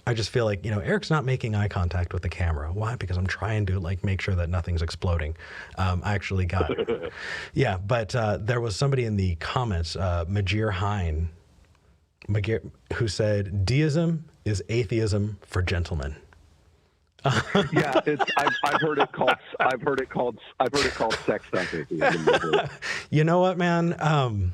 I just feel like, Eric's not making eye contact with the camera. Why? Because I'm trying to like make sure that nothing's exploding. I actually got, but there was somebody in the comments, Magir Hine, who said, "Deism is atheism for gentlemen." Yeah, I've heard it called sex atheism. You know what, man?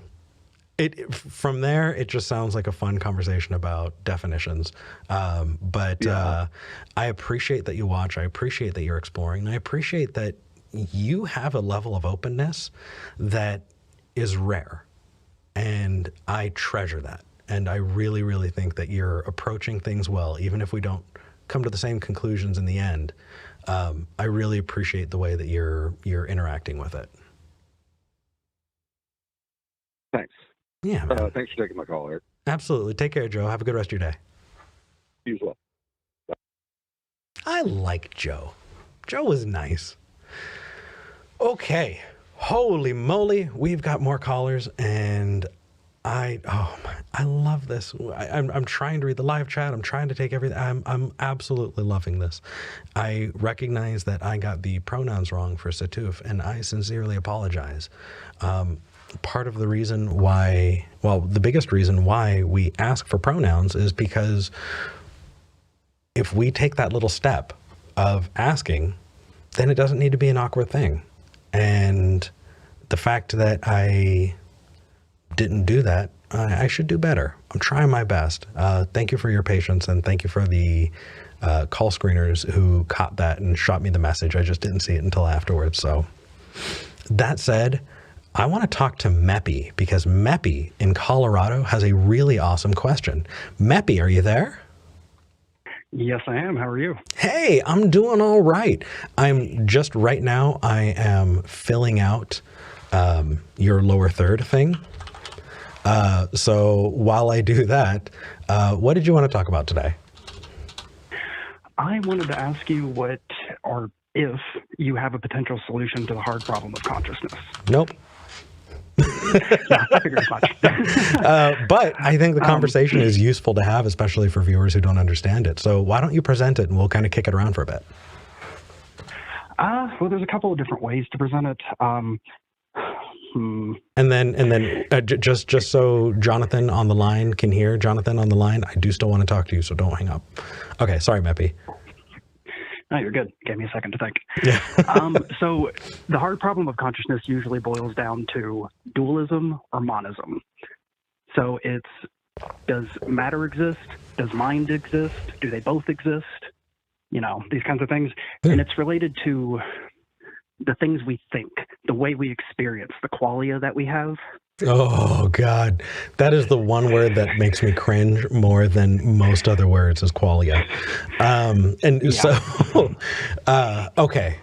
From there, it just sounds like a fun conversation about definitions. But I appreciate that you watch. I appreciate that you're exploring. And I appreciate that you have a level of openness that is rare. And I treasure that. And I really, really think that you're approaching things well, even if we don't come to the same conclusions in the end. I really appreciate the way that you're interacting with it. Thanks. Yeah, man. Thanks for taking my call, Eric. Absolutely. Take care, Joe. Have a good rest of your day. You as well. Bye. I like Joe. Joe was nice. Okay. Holy moly. We've got more callers, and I love this. I'm trying to read the live chat. I'm trying to take everything. I'm absolutely loving this. I recognize that I got the pronouns wrong for Setuf, and I sincerely apologize. Part of the reason why, the biggest reason why we ask for pronouns is because if we take that little step of asking, then it doesn't need to be an awkward thing. And the fact that I didn't do that, I should do better. I'm trying my best. Thank you for your patience, and thank you for the call screeners who caught that and shot me the message. I just didn't see it until afterwards. So that said, I want to talk to Meppy, because Meppy in Colorado has a really awesome question. Meppy, are you there? Yes, I am. How are you? Hey, I'm doing all right. I'm just right now, I am filling out your lower third thing. So while I do that, what did you want to talk about today? I wanted to ask you what, or if you have a potential solution to the hard problem of consciousness. Nope. Yeah, I figured as much. But I think the conversation is useful to have, especially for viewers who don't understand it. So why don't you present it, and we'll kind of kick it around for a bit. Well, there's a couple of different ways to present it. And then just so Jonathan on the line can hear, Jonathan on the line, I do still want to talk to you, so don't hang up. Okay, sorry, Meppy. No, you're good. Gave me a second to think. Yeah. So the hard problem of consciousness usually boils down to dualism or monism. So it's, does matter exist? Does mind exist? Do they both exist? These kinds of things. And it's related to the things we think, the way we experience, the qualia that we have. Oh, God. That is the one word that makes me cringe more than most other words, is qualia. Okay.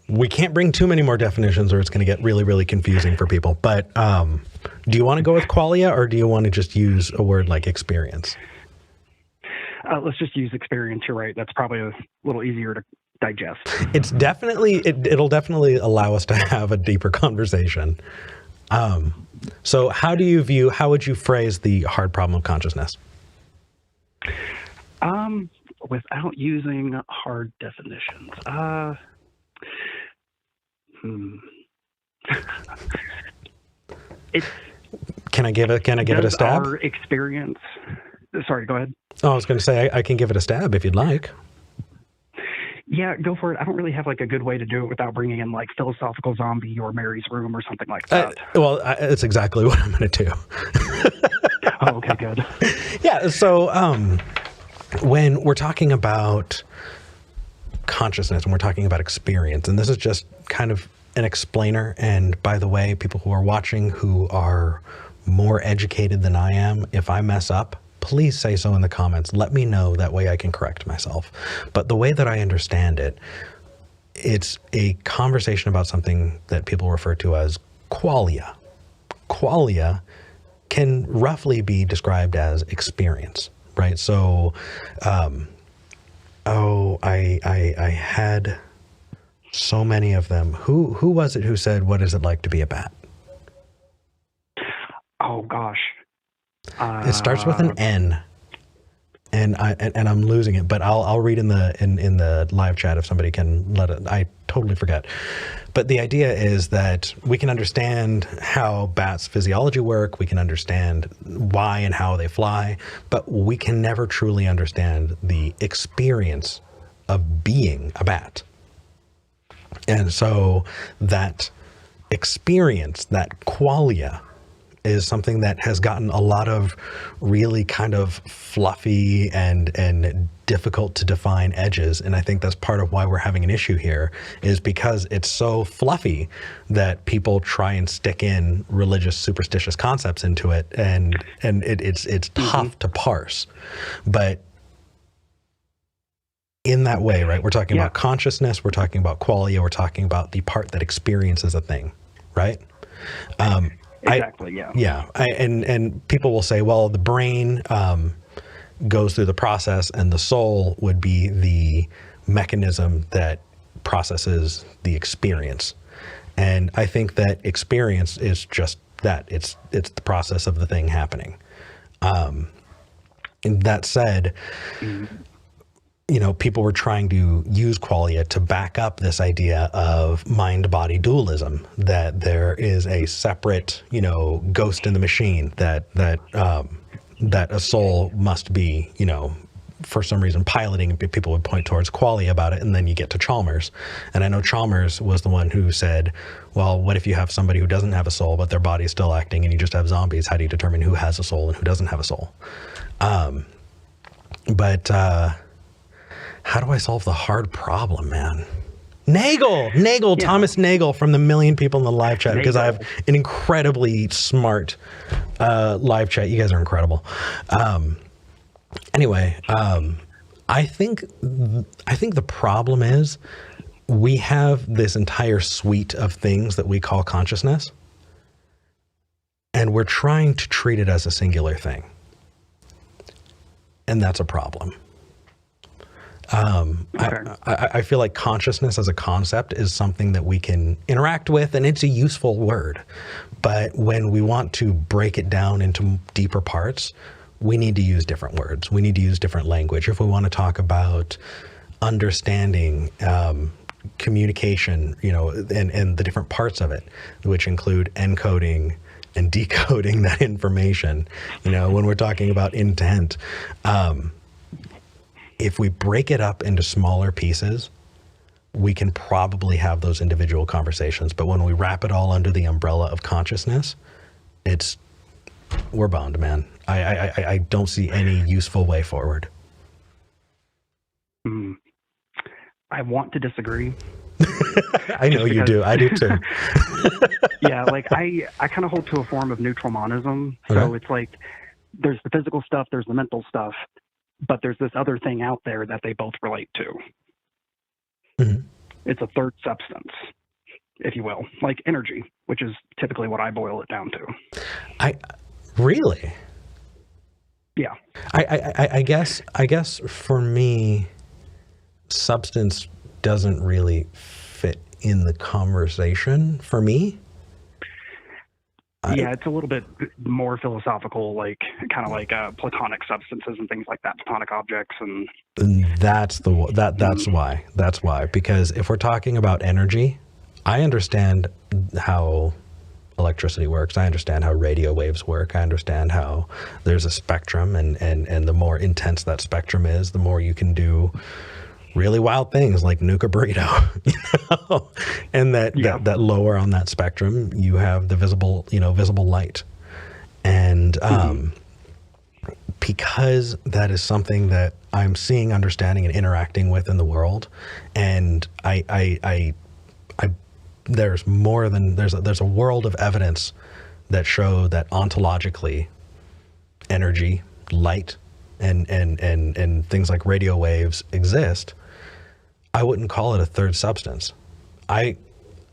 We can't bring too many more definitions or it's going to get really, really confusing for people. But do you want to go with qualia, or do you want to just use a word like experience? Let's just use experience. You're right. That's probably a little easier to digest. It's definitely, it'll definitely allow us to have a deeper conversation. So how would you phrase the hard problem of consciousness? Without using hard definitions. Can I give it a stab? Our experience. Sorry, go ahead. Oh, I was going to say I can give it a stab if you'd like. Yeah, go for it. I don't really have like a good way to do it without bringing in like Philosophical Zombie or Mary's Room or something like that. It's exactly what I'm going to do. Oh, okay, good. Yeah, so when we're talking about consciousness and we're talking about experience, and this is just kind of an explainer, and by the way, people who are watching who are more educated than I am, if I mess up, please say so in the comments. Let me know. That way I can correct myself. But the way that I understand it, it's a conversation about something that people refer to as qualia. Qualia can roughly be described as experience, right? So, I had so many of them. Who was it who said, "What is it like to be a bat"? Oh gosh. It starts with an N, and I'm losing it. But I'll read in the live chat if somebody can let it. I totally forget. But the idea is that we can understand how bats' physiology work. We can understand why and how they fly, but we can never truly understand the experience of being a bat. And so that experience, that qualia, is something that has gotten a lot of really kind of fluffy and difficult to define edges. And I think that's part of why we're having an issue here, is because it's so fluffy that people try and stick in religious, superstitious concepts into it, and it's tough to parse. But in that way, right, we're talking about consciousness, we're talking about qualia, we're talking about the part that experiences a thing, right? Exactly. And people will say, well, the brain goes through the process, and the soul would be the mechanism that processes the experience. And I think that experience is just that. It's the process of the thing happening. And that said, people were trying to use qualia to back up this idea of mind-body dualism, that there is a separate, ghost in the machine, that a soul must be, for some reason piloting. People would point towards qualia about it, and then you get to Chalmers. And I know Chalmers was the one who said, well, what if you have somebody who doesn't have a soul, but their body is still acting, and you just have zombies? How do you determine who has a soul and who doesn't have a soul? How do I solve the hard problem, man? Nagel, Thomas Nagel from the million people in the live chat, because I have an incredibly smart live chat. You guys are incredible. Anyway, I think the problem is we have this entire suite of things that we call consciousness, and we're trying to treat it as a singular thing. And that's a problem. I feel like consciousness as a concept is something that we can interact with, and it's a useful word. But when we want to break it down into deeper parts, we need to use different words. We need to use different language. If we want to talk about understanding, communication, and the different parts of it, which include encoding and decoding that information, when we're talking about intent, if we break it up into smaller pieces, we can probably have those individual conversations. But when we wrap it all under the umbrella of consciousness, we're boned, man. I don't see any useful way forward. I want to disagree. I know you do. I do too. Yeah, I kind of hold to a form of neutral monism. So it's like there's the physical stuff, there's the mental stuff, but there's this other thing out there that they both relate to. Mm-hmm. It's a third substance, if you will, like energy, which is typically what I boil it down to. Really? Yeah. I guess for me, substance doesn't really fit in the conversation for me. Yeah, it's a little bit more philosophical, kind of like platonic substances and things like that, platonic objects, and that's why. That's why. Because if we're talking about energy, I understand how electricity works. I understand how radio waves work. I understand how there's a spectrum, and the more intense that spectrum is, the more you can do really wild things like nuke a burrito, and that lower on that spectrum, you have the visible light. And because that is something that I'm seeing, understanding, and interacting with in the world, and there's a world of evidence that show that ontologically energy, light, and things like radio waves exist, I wouldn't call it a third substance. I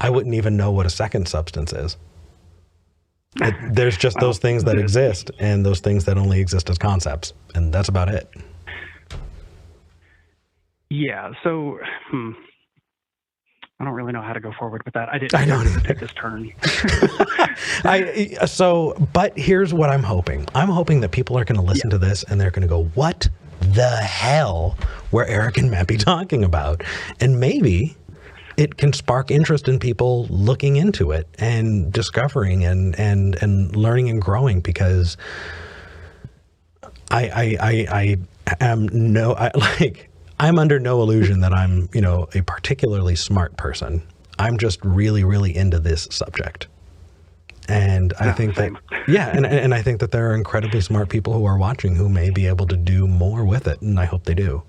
wouldn't even know what a second substance is. There's just those things that exist and those things that only exist as concepts, and that's about it. Yeah, so I don't really know how to go forward with that. I didn't take this turn. But here's what I'm hoping. I'm hoping that people are going to listen to this and they're going to go, what the hell were Eric and Meppy talking about? And maybe it can spark interest in people looking into it and discovering and learning and growing, because I'm under no illusion that I'm, a particularly smart person. I'm just really, really into this subject. And I think that, and I think that there are incredibly smart people who are watching who may be able to do more with it, and I hope they do.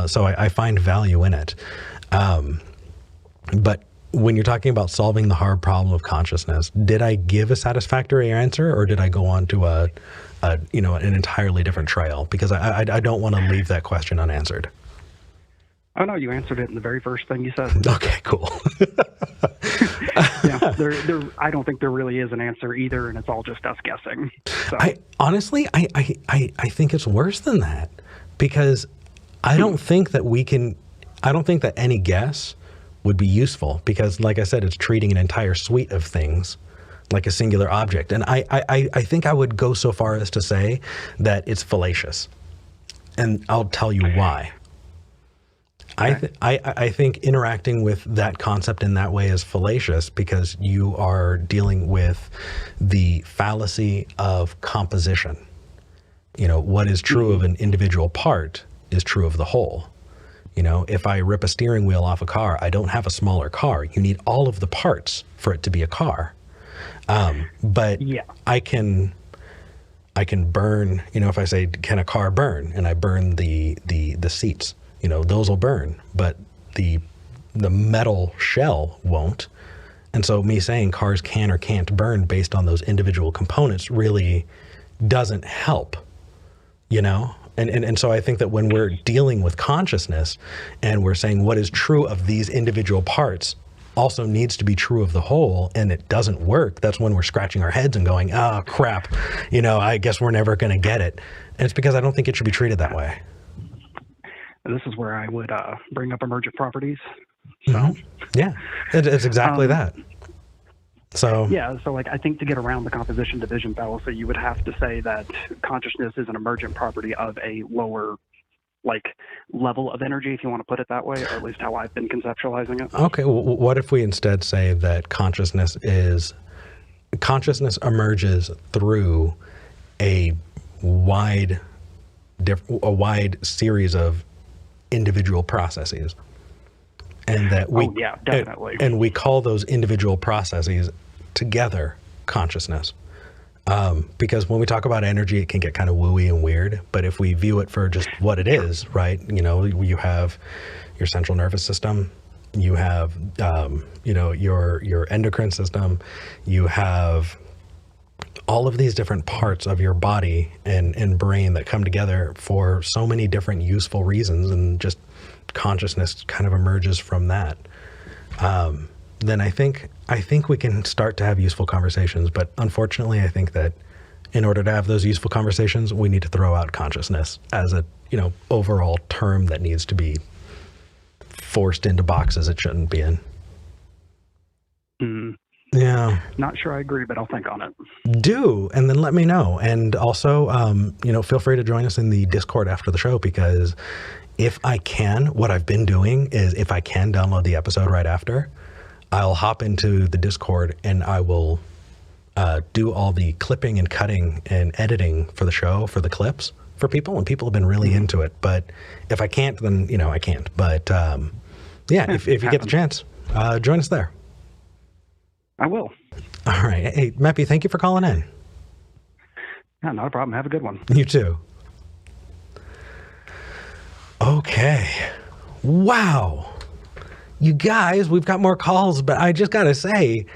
So I find value in it. But when you're talking about solving the hard problem of consciousness, did I give a satisfactory answer, or did I go on to an entirely different trail? Because I don't want to leave that question unanswered. Oh, no, you answered it in the very first thing you said. Okay, cool. Yeah, I don't think there really is an answer either, and it's all just us guessing. So. I think it's worse than that, because I don't think that any guess would be useful, because, like I said, it's treating an entire suite of things like a singular object. And I think I would go so far as to say that it's fallacious. And I'll tell you why. I think interacting with that concept in that way is fallacious, because you are dealing with the fallacy of composition. What is true of an individual part is true of the whole. If I rip a steering wheel off a car, I don't have a smaller car. You need all of the parts for it to be a car. But I can burn, if I say, can a car burn? And I burn the seats. Those will burn, but the metal shell won't. And so me saying cars can or can't burn based on those individual components really doesn't help, And so I think that when we're dealing with consciousness and we're saying what is true of these individual parts also needs to be true of the whole, and it doesn't work, that's when we're scratching our heads and going, oh, crap, I guess we're never going to get it. And it's because I don't think it should be treated that way. This is where I would bring up emergent properties. So, mm-hmm. Yeah, it's exactly that. So I think to get around the composition division fallacy, you would have to say that consciousness is an emergent property of a lower, level of energy, if you want to put it that way, or at least how I've been conceptualizing it. Okay, well, what if we instead say that consciousness emerges through a wide series of individual processes, and that definitely. And we call those individual processes together consciousness, because when we talk about energy, it can get kind of wooey and weird. But if we view it for just what it is, right? You have your central nervous system, you have your endocrine system, you have all of these different parts of your body and brain that come together for so many different useful reasons, and just consciousness kind of emerges from that. Then I think we can start to have useful conversations. But unfortunately, I think that in order to have those useful conversations, we need to throw out consciousness as a overall term that needs to be forced into boxes it shouldn't be in. Yeah. Not sure I agree, but I'll think on it. Do, and then let me know. And also, feel free to join us in the Discord after the show, because if I can, what I've been doing is if I can download the episode right after, I'll hop into the Discord and I will do all the clipping and cutting and editing for the show, for the clips for people, and people have been really into it. But if I can't, then, I can't. But if you get the chance, join us there. I will. All right. Hey, Meppy, thank you for calling in. Yeah, not a problem. Have a good one. You too. Okay. Wow. You guys, we've got more calls, but I just got to say,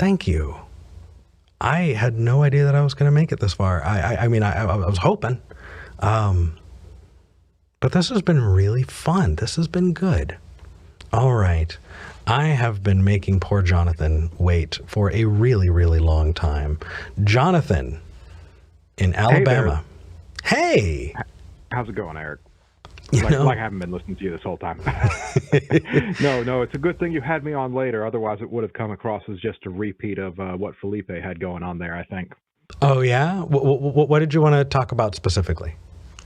Thank you. I had no idea that I was going to make it this far. I mean, I was hoping. But this has been really fun. This has been good. All right. I have been making poor Jonathan wait for a really, really long time. Jonathan in Alabama. Hey! How's it going, Eric? You know? Like I haven't been listening to you this whole time. No, it's a good thing you had me on later. Otherwise, it would have come across as just a repeat of what Felipe had going on there, I think. Oh, yeah? What did you want to talk about specifically?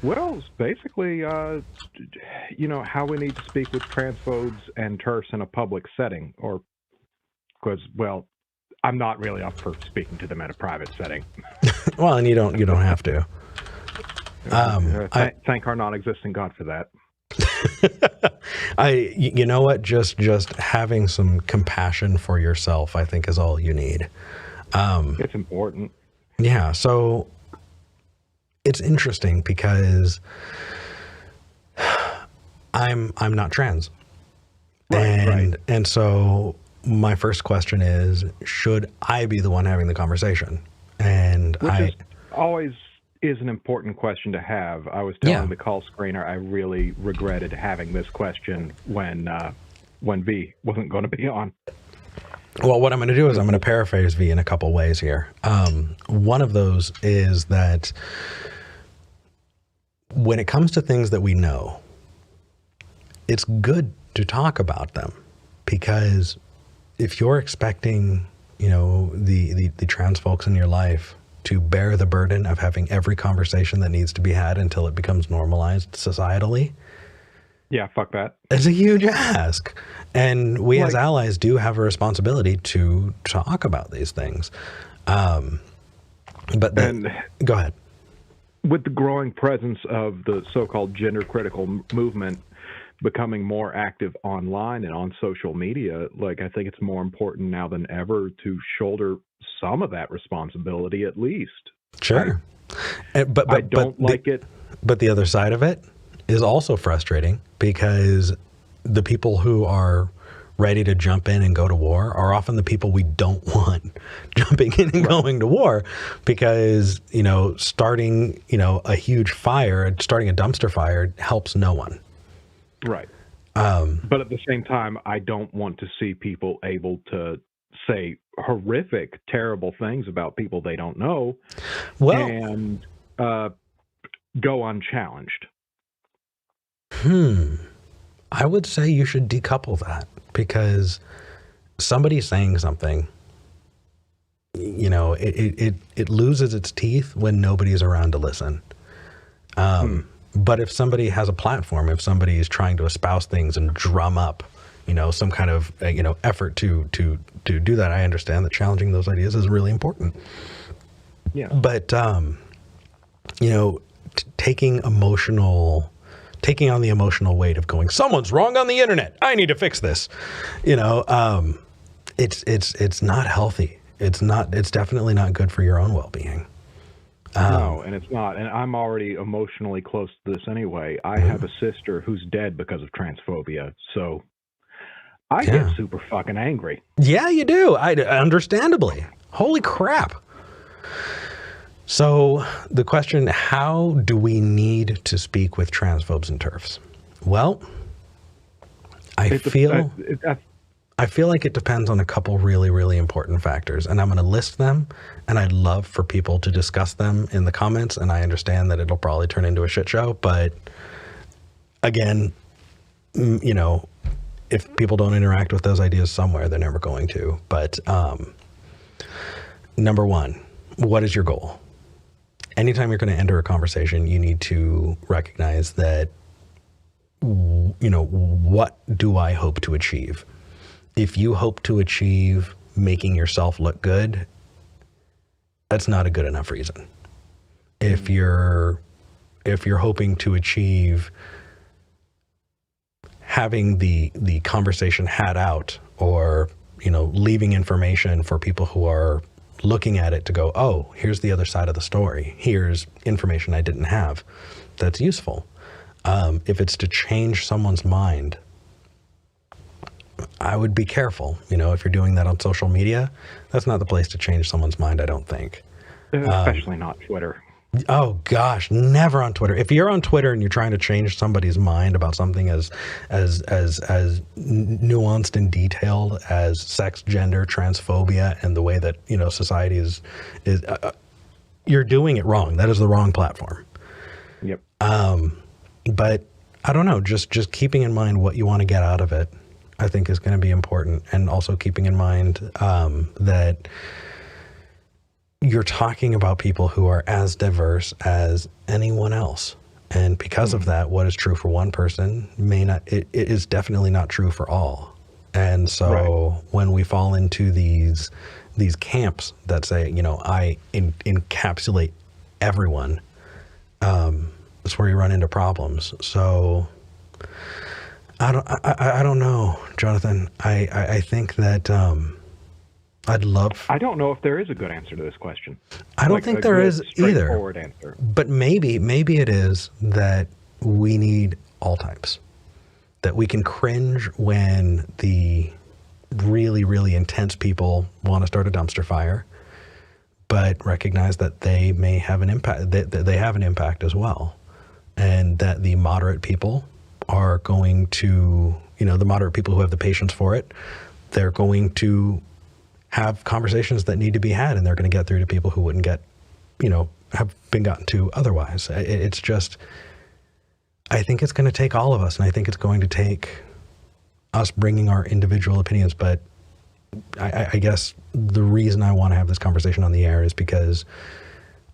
Well, it's basically, how we need to speak with transphobes and TERFs in a public setting. Or, because, well, I'm not really up for speaking to them in a private setting. Well, and you don't have to. Thank our non-existent God for that. You know what? Just having some compassion for yourself, I think, is all you need. It's important. Yeah. So it's interesting because I'm not trans, and so my first question is, should I be the one having the conversation? And Always is an important question to have. I was telling the call screener I really regretted having this question when V wasn't going to be on. Well, what I'm going to do is I'm going to paraphrase V in a couple ways here. One of those is that when it comes to things that we know, it's good to talk about them, because if you're expecting, the trans folks in your life to bear the burden of having every conversation that needs to be had until it becomes normalized societally. Yeah, fuck that. It's a huge ask. And we as allies do have a responsibility to talk about these things. But then, go ahead. With the growing presence of the so-called gender critical movement becoming more active online and on social media, I think it's more important now than ever to shoulder some of that responsibility, at least. Sure. But I don't like it. But the other side of it is also frustrating, because the people who are ready to jump in and go to war are often the people we don't want jumping in and going to war, because, starting, a huge fire, starting a dumpster fire helps no one. Right. But at the same time, I don't want to see people able to say horrific, terrible things about people they don't know and go unchallenged. I would say you should decouple that, because somebody saying something, it loses its teeth when nobody's around to listen. But if somebody has a platform, if somebody is trying to espouse things and drum up, some kind of, effort to do that, I understand that challenging those ideas is really important. Yeah. But, taking on the emotional weight of going, someone's wrong on the internet, I need to fix this. It's not healthy. It's definitely not good for your own well-being. No, and it's not. And I'm already emotionally close to this anyway. I have a sister who's dead because of transphobia, so I get super fucking angry. Yeah, you do. Understandably. Holy crap. So the question, how do we need to speak with transphobes and TERFs? Well, I feel like it depends on a couple really, really important factors, and I'm going to list them, and I'd love for people to discuss them in the comments, and I understand that it'll probably turn into a shit show, but again, if people don't interact with those ideas somewhere, they're never going to. But number one, what is your goal? Anytime you're going to enter a conversation, you need to recognize that, what do I hope to achieve? If you hope to achieve making yourself look good, that's not a good enough reason. If you're hoping to achieve having the conversation had out, or, leaving information for people who are looking at it to go, oh, here's the other side of the story. Here's information I didn't have that's useful. If it's to change someone's mind, I would be careful. If you're doing that on social media, that's not the place to change someone's mind, I don't think. Especially not Twitter. Oh gosh, never on Twitter. If you're on Twitter and you're trying to change somebody's mind about something as nuanced and detailed as sex, gender, transphobia, and the way that society is you're doing it wrong. That is the wrong platform. Yep. But I don't know. Just keeping in mind what you want to get out of it, I think, is going to be important, and also keeping in mind that you're talking about people who are as diverse as anyone else. And because of that, what is true for one person it is definitely not true for all. And so when we fall into these camps that say, I encapsulate everyone, that's where you run into problems. So I don't know, Jonathan. I think that, I don't know if there is a good answer to this question. I don't think there is either. Straightforward answer. But maybe it is that we need all types. That we can cringe when the really, really intense people want to start a dumpster fire, but recognize that they may have an impact. That they have an impact as well, and that the moderate people are going to, the moderate people who have the patience for it, they're going to have conversations that need to be had, and they're going to get through to people who wouldn't get, have been gotten to otherwise. It's just, I think it's going to take all of us, and I think it's going to take us bringing our individual opinions. But I guess the reason I want to have this conversation on the air is because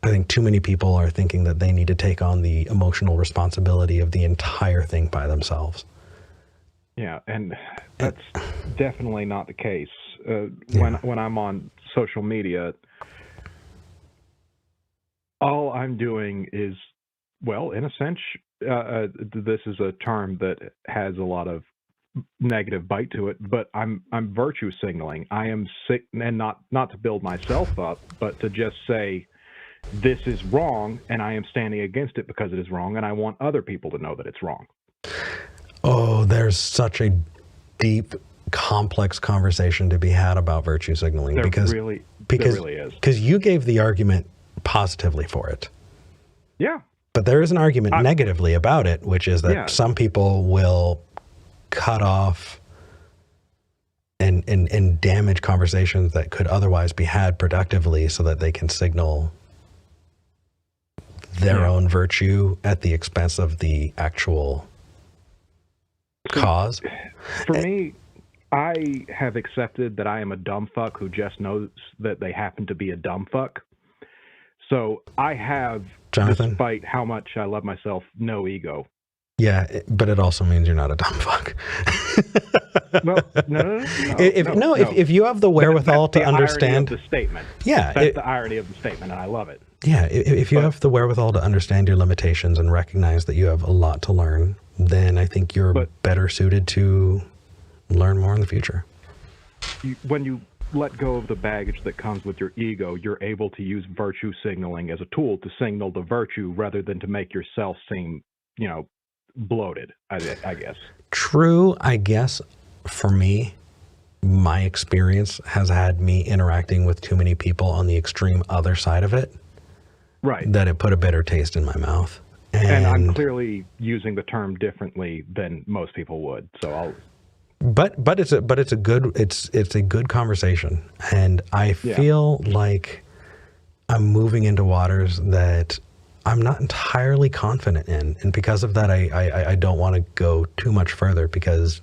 I think too many people are thinking that they need to take on the emotional responsibility of the entire thing by themselves. Yeah, and that's definitely not the case. When I'm on social media, all I'm doing is, well, in a sense, this is a term that has a lot of negative bite to it, but I'm virtue signaling. I am sick, and not to build myself up, but to just say this is wrong, and I am standing against it because it is wrong, and I want other people to know that it's wrong. Oh, there's such a deep, complex conversation to be had about virtue signaling. There really is. Because you gave the argument positively for it. Yeah. But there is an argument negatively about it, which is that some people will cut off and damage conversations that could otherwise be had productively so that they can signal their own virtue at the expense of the actual cause. For me, I have accepted that I am a dumb fuck who just knows that they happen to be a dumb fuck. So I have, Jonathan, despite how much I love myself, no ego. Yeah, but it also means you're not a dumb fuck. Well, no. If you have the wherewithal to understand the statement. Yeah. That's the irony of the statement, and I love it. Yeah, if you have the wherewithal to understand your limitations and recognize that you have a lot to learn, then I think you're better suited to learn more in the future. When you let go of the baggage that comes with your ego, you're able to use virtue signaling as a tool to signal the virtue rather than to make yourself seem, bloated, I guess. True, I guess. For me, my experience has had me interacting with too many people on the extreme other side of it. Right. That it put a bitter taste in my mouth. And I'm clearly using the term differently than most people would. So I'll. But it's a good conversation, and I feel like I'm moving into waters that I'm not entirely confident in, and because of that, I don't want to go too much further because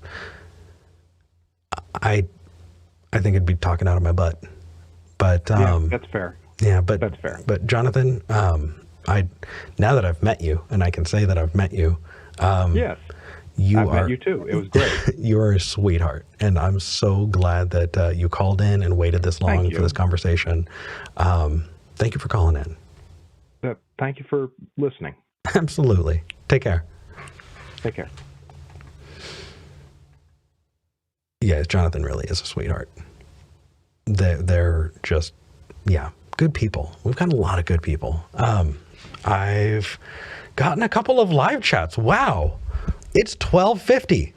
I think it'd be talking out of my butt. But that's fair. Yeah, but that's fair. But Jonathan, now that I've met you, and I can say that I've met you. Yes. I've met you too. It was great. You're a sweetheart, and I'm so glad that you called in and waited this long for this conversation. Thank you for calling in. Thank you for listening. Absolutely. Take care. Take care. Yeah, Jonathan really is a sweetheart. They're just, good people. We've got a lot of good people. I've gotten a couple of live chats. Wow. It's 12:50.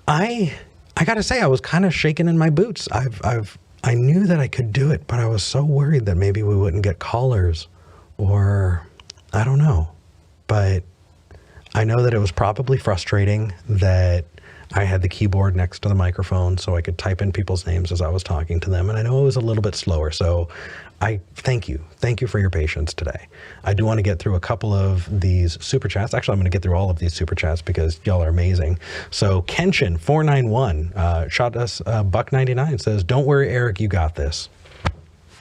I I got to say, I was kind of shaking in my boots. I knew that I could do it, but I was so worried that maybe we wouldn't get callers, or I don't know. But I know that it was probably frustrating that I had the keyboard next to the microphone so I could type in people's names as I was talking to them. And I know it was a little bit slower. So I thank you. Thank you for your patience today. I do want to get through a couple of these super chats. Actually, I'm going to get through all of these super chats because y'all are amazing. So Kenshin 491 shot us $1.99, says, "Don't worry, Eric, you got this."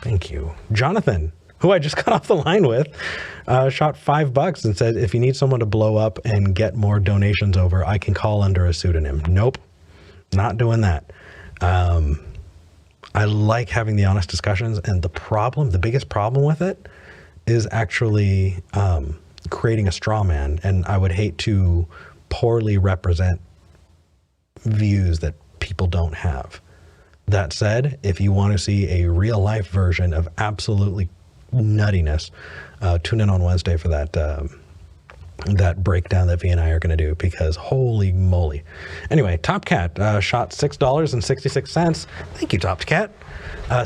Thank you. Jonathan, who I just got off the line with, shot $5 and said, "If you need someone to blow up and get more donations over, I can call under a pseudonym." Nope, not doing that. I like having the honest discussions, and the biggest problem with it is actually creating a straw man, and I would hate to poorly represent views that people don't have. That said, if you want to see a real life version of absolutely nuttiness, tune in on Wednesday for that breakdown that V and I are going to do, because holy moly. Anyway, Top Cat shot $6.66. Thank you, Top Cat.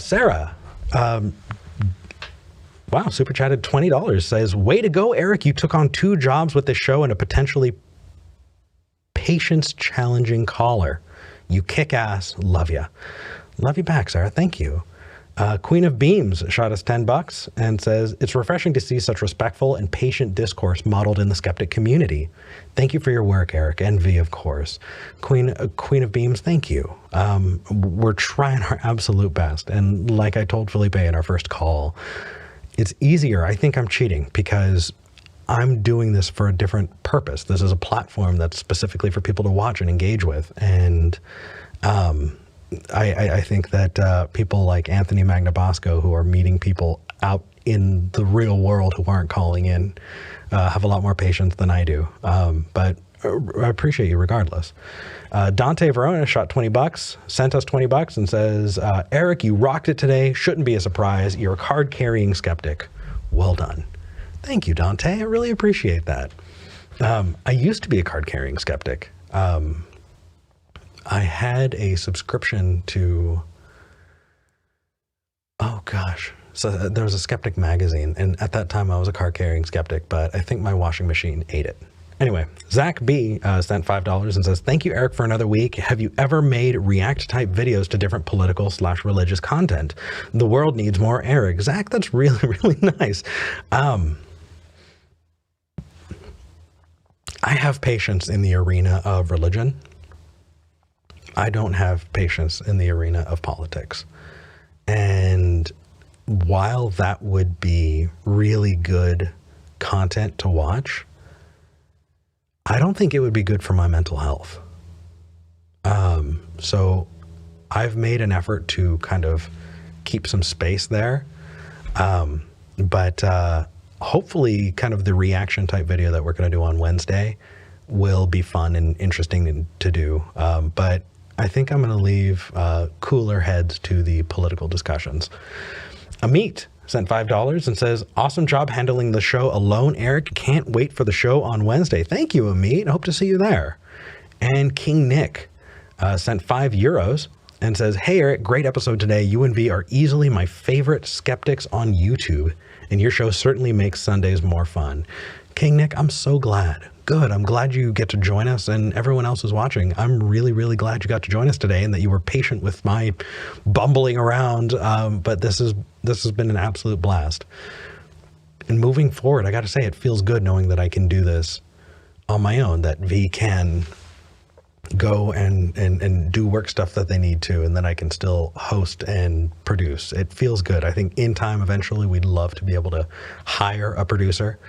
Sarah, wow, super chatted $20, says, "Way to go, Eric. You took on 2 jobs with this show and a potentially patience challenging caller. You kick ass. Love ya." Love you back, Sarah. Thank you. Queen of Beams shot us $10 and says, "It's refreshing to see such respectful and patient discourse modeled in the skeptic community. Thank you for your work, Eric," and V, of course. Queen of Beams, thank you. We're trying our absolute best. And like I told Felipe in our first call, it's easier. I think I'm cheating because I'm doing this for a different purpose. This is a platform that's specifically for people to watch and engage with. And I think that people like Anthony Magnabosco, who are meeting people out in the real world who aren't calling in, have a lot more patience than I do. But I appreciate you regardless. Dante Verona shot $20, sent us $20 and says, "Eric, you rocked it today. Shouldn't be a surprise. You're a card-carrying skeptic. Well done." Thank you, Dante. I really appreciate that. I used to be a card-carrying skeptic. I had a subscription to, oh gosh. So there was a Skeptic magazine, and at that time I was a card-carrying skeptic, but I think my washing machine ate it. Anyway, Zach B sent $5 and says, "Thank you, Eric, for another week. Have you ever made react-type videos to different political/religious content? The world needs more Eric." Zach, that's really, really nice. I have patience in the arena of religion. I don't have patience in the arena of politics. And while that would be really good content to watch, I don't think it would be good for my mental health. So I've made an effort to kind of keep some space there. But hopefully kind of the reaction type video that we're going to do on Wednesday will be fun and interesting to do. But I think I'm going to leave cooler heads to the political discussions. Amit sent $5 and says, "Awesome job handling the show alone, Eric. Can't wait for the show on Wednesday." Thank you, Amit. Hope to see you there. And King Nick sent €5 and says, "Hey, Eric, great episode today. You and V are easily my favorite skeptics on YouTube, and your show certainly makes Sundays more fun." King Nick, I'm so glad. Good. I'm glad you get to join us, and everyone else who's watching. I'm really, really glad you got to join us today and that you were patient with my bumbling around. But this has been an absolute blast. And moving forward, I got to say, it feels good knowing that I can do this on my own, that V can go and do work stuff that they need to, and then I can still host and produce. It feels good. I think in time, eventually, we'd love to be able to hire a producer.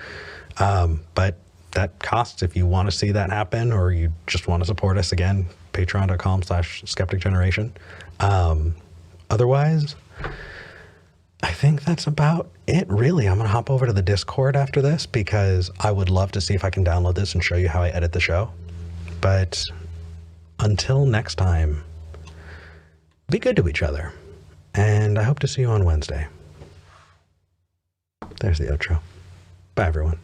But that costs. If you want to see that happen, or you just want to support us, again, patreon.com/Skeptic Generation. Otherwise, I think that's about it, really. I'm going to hop over to the Discord after this because I would love to see if I can download this and show you how I edit the show. But until next time, be good to each other. And I hope to see you on Wednesday. There's the outro. Bye, everyone.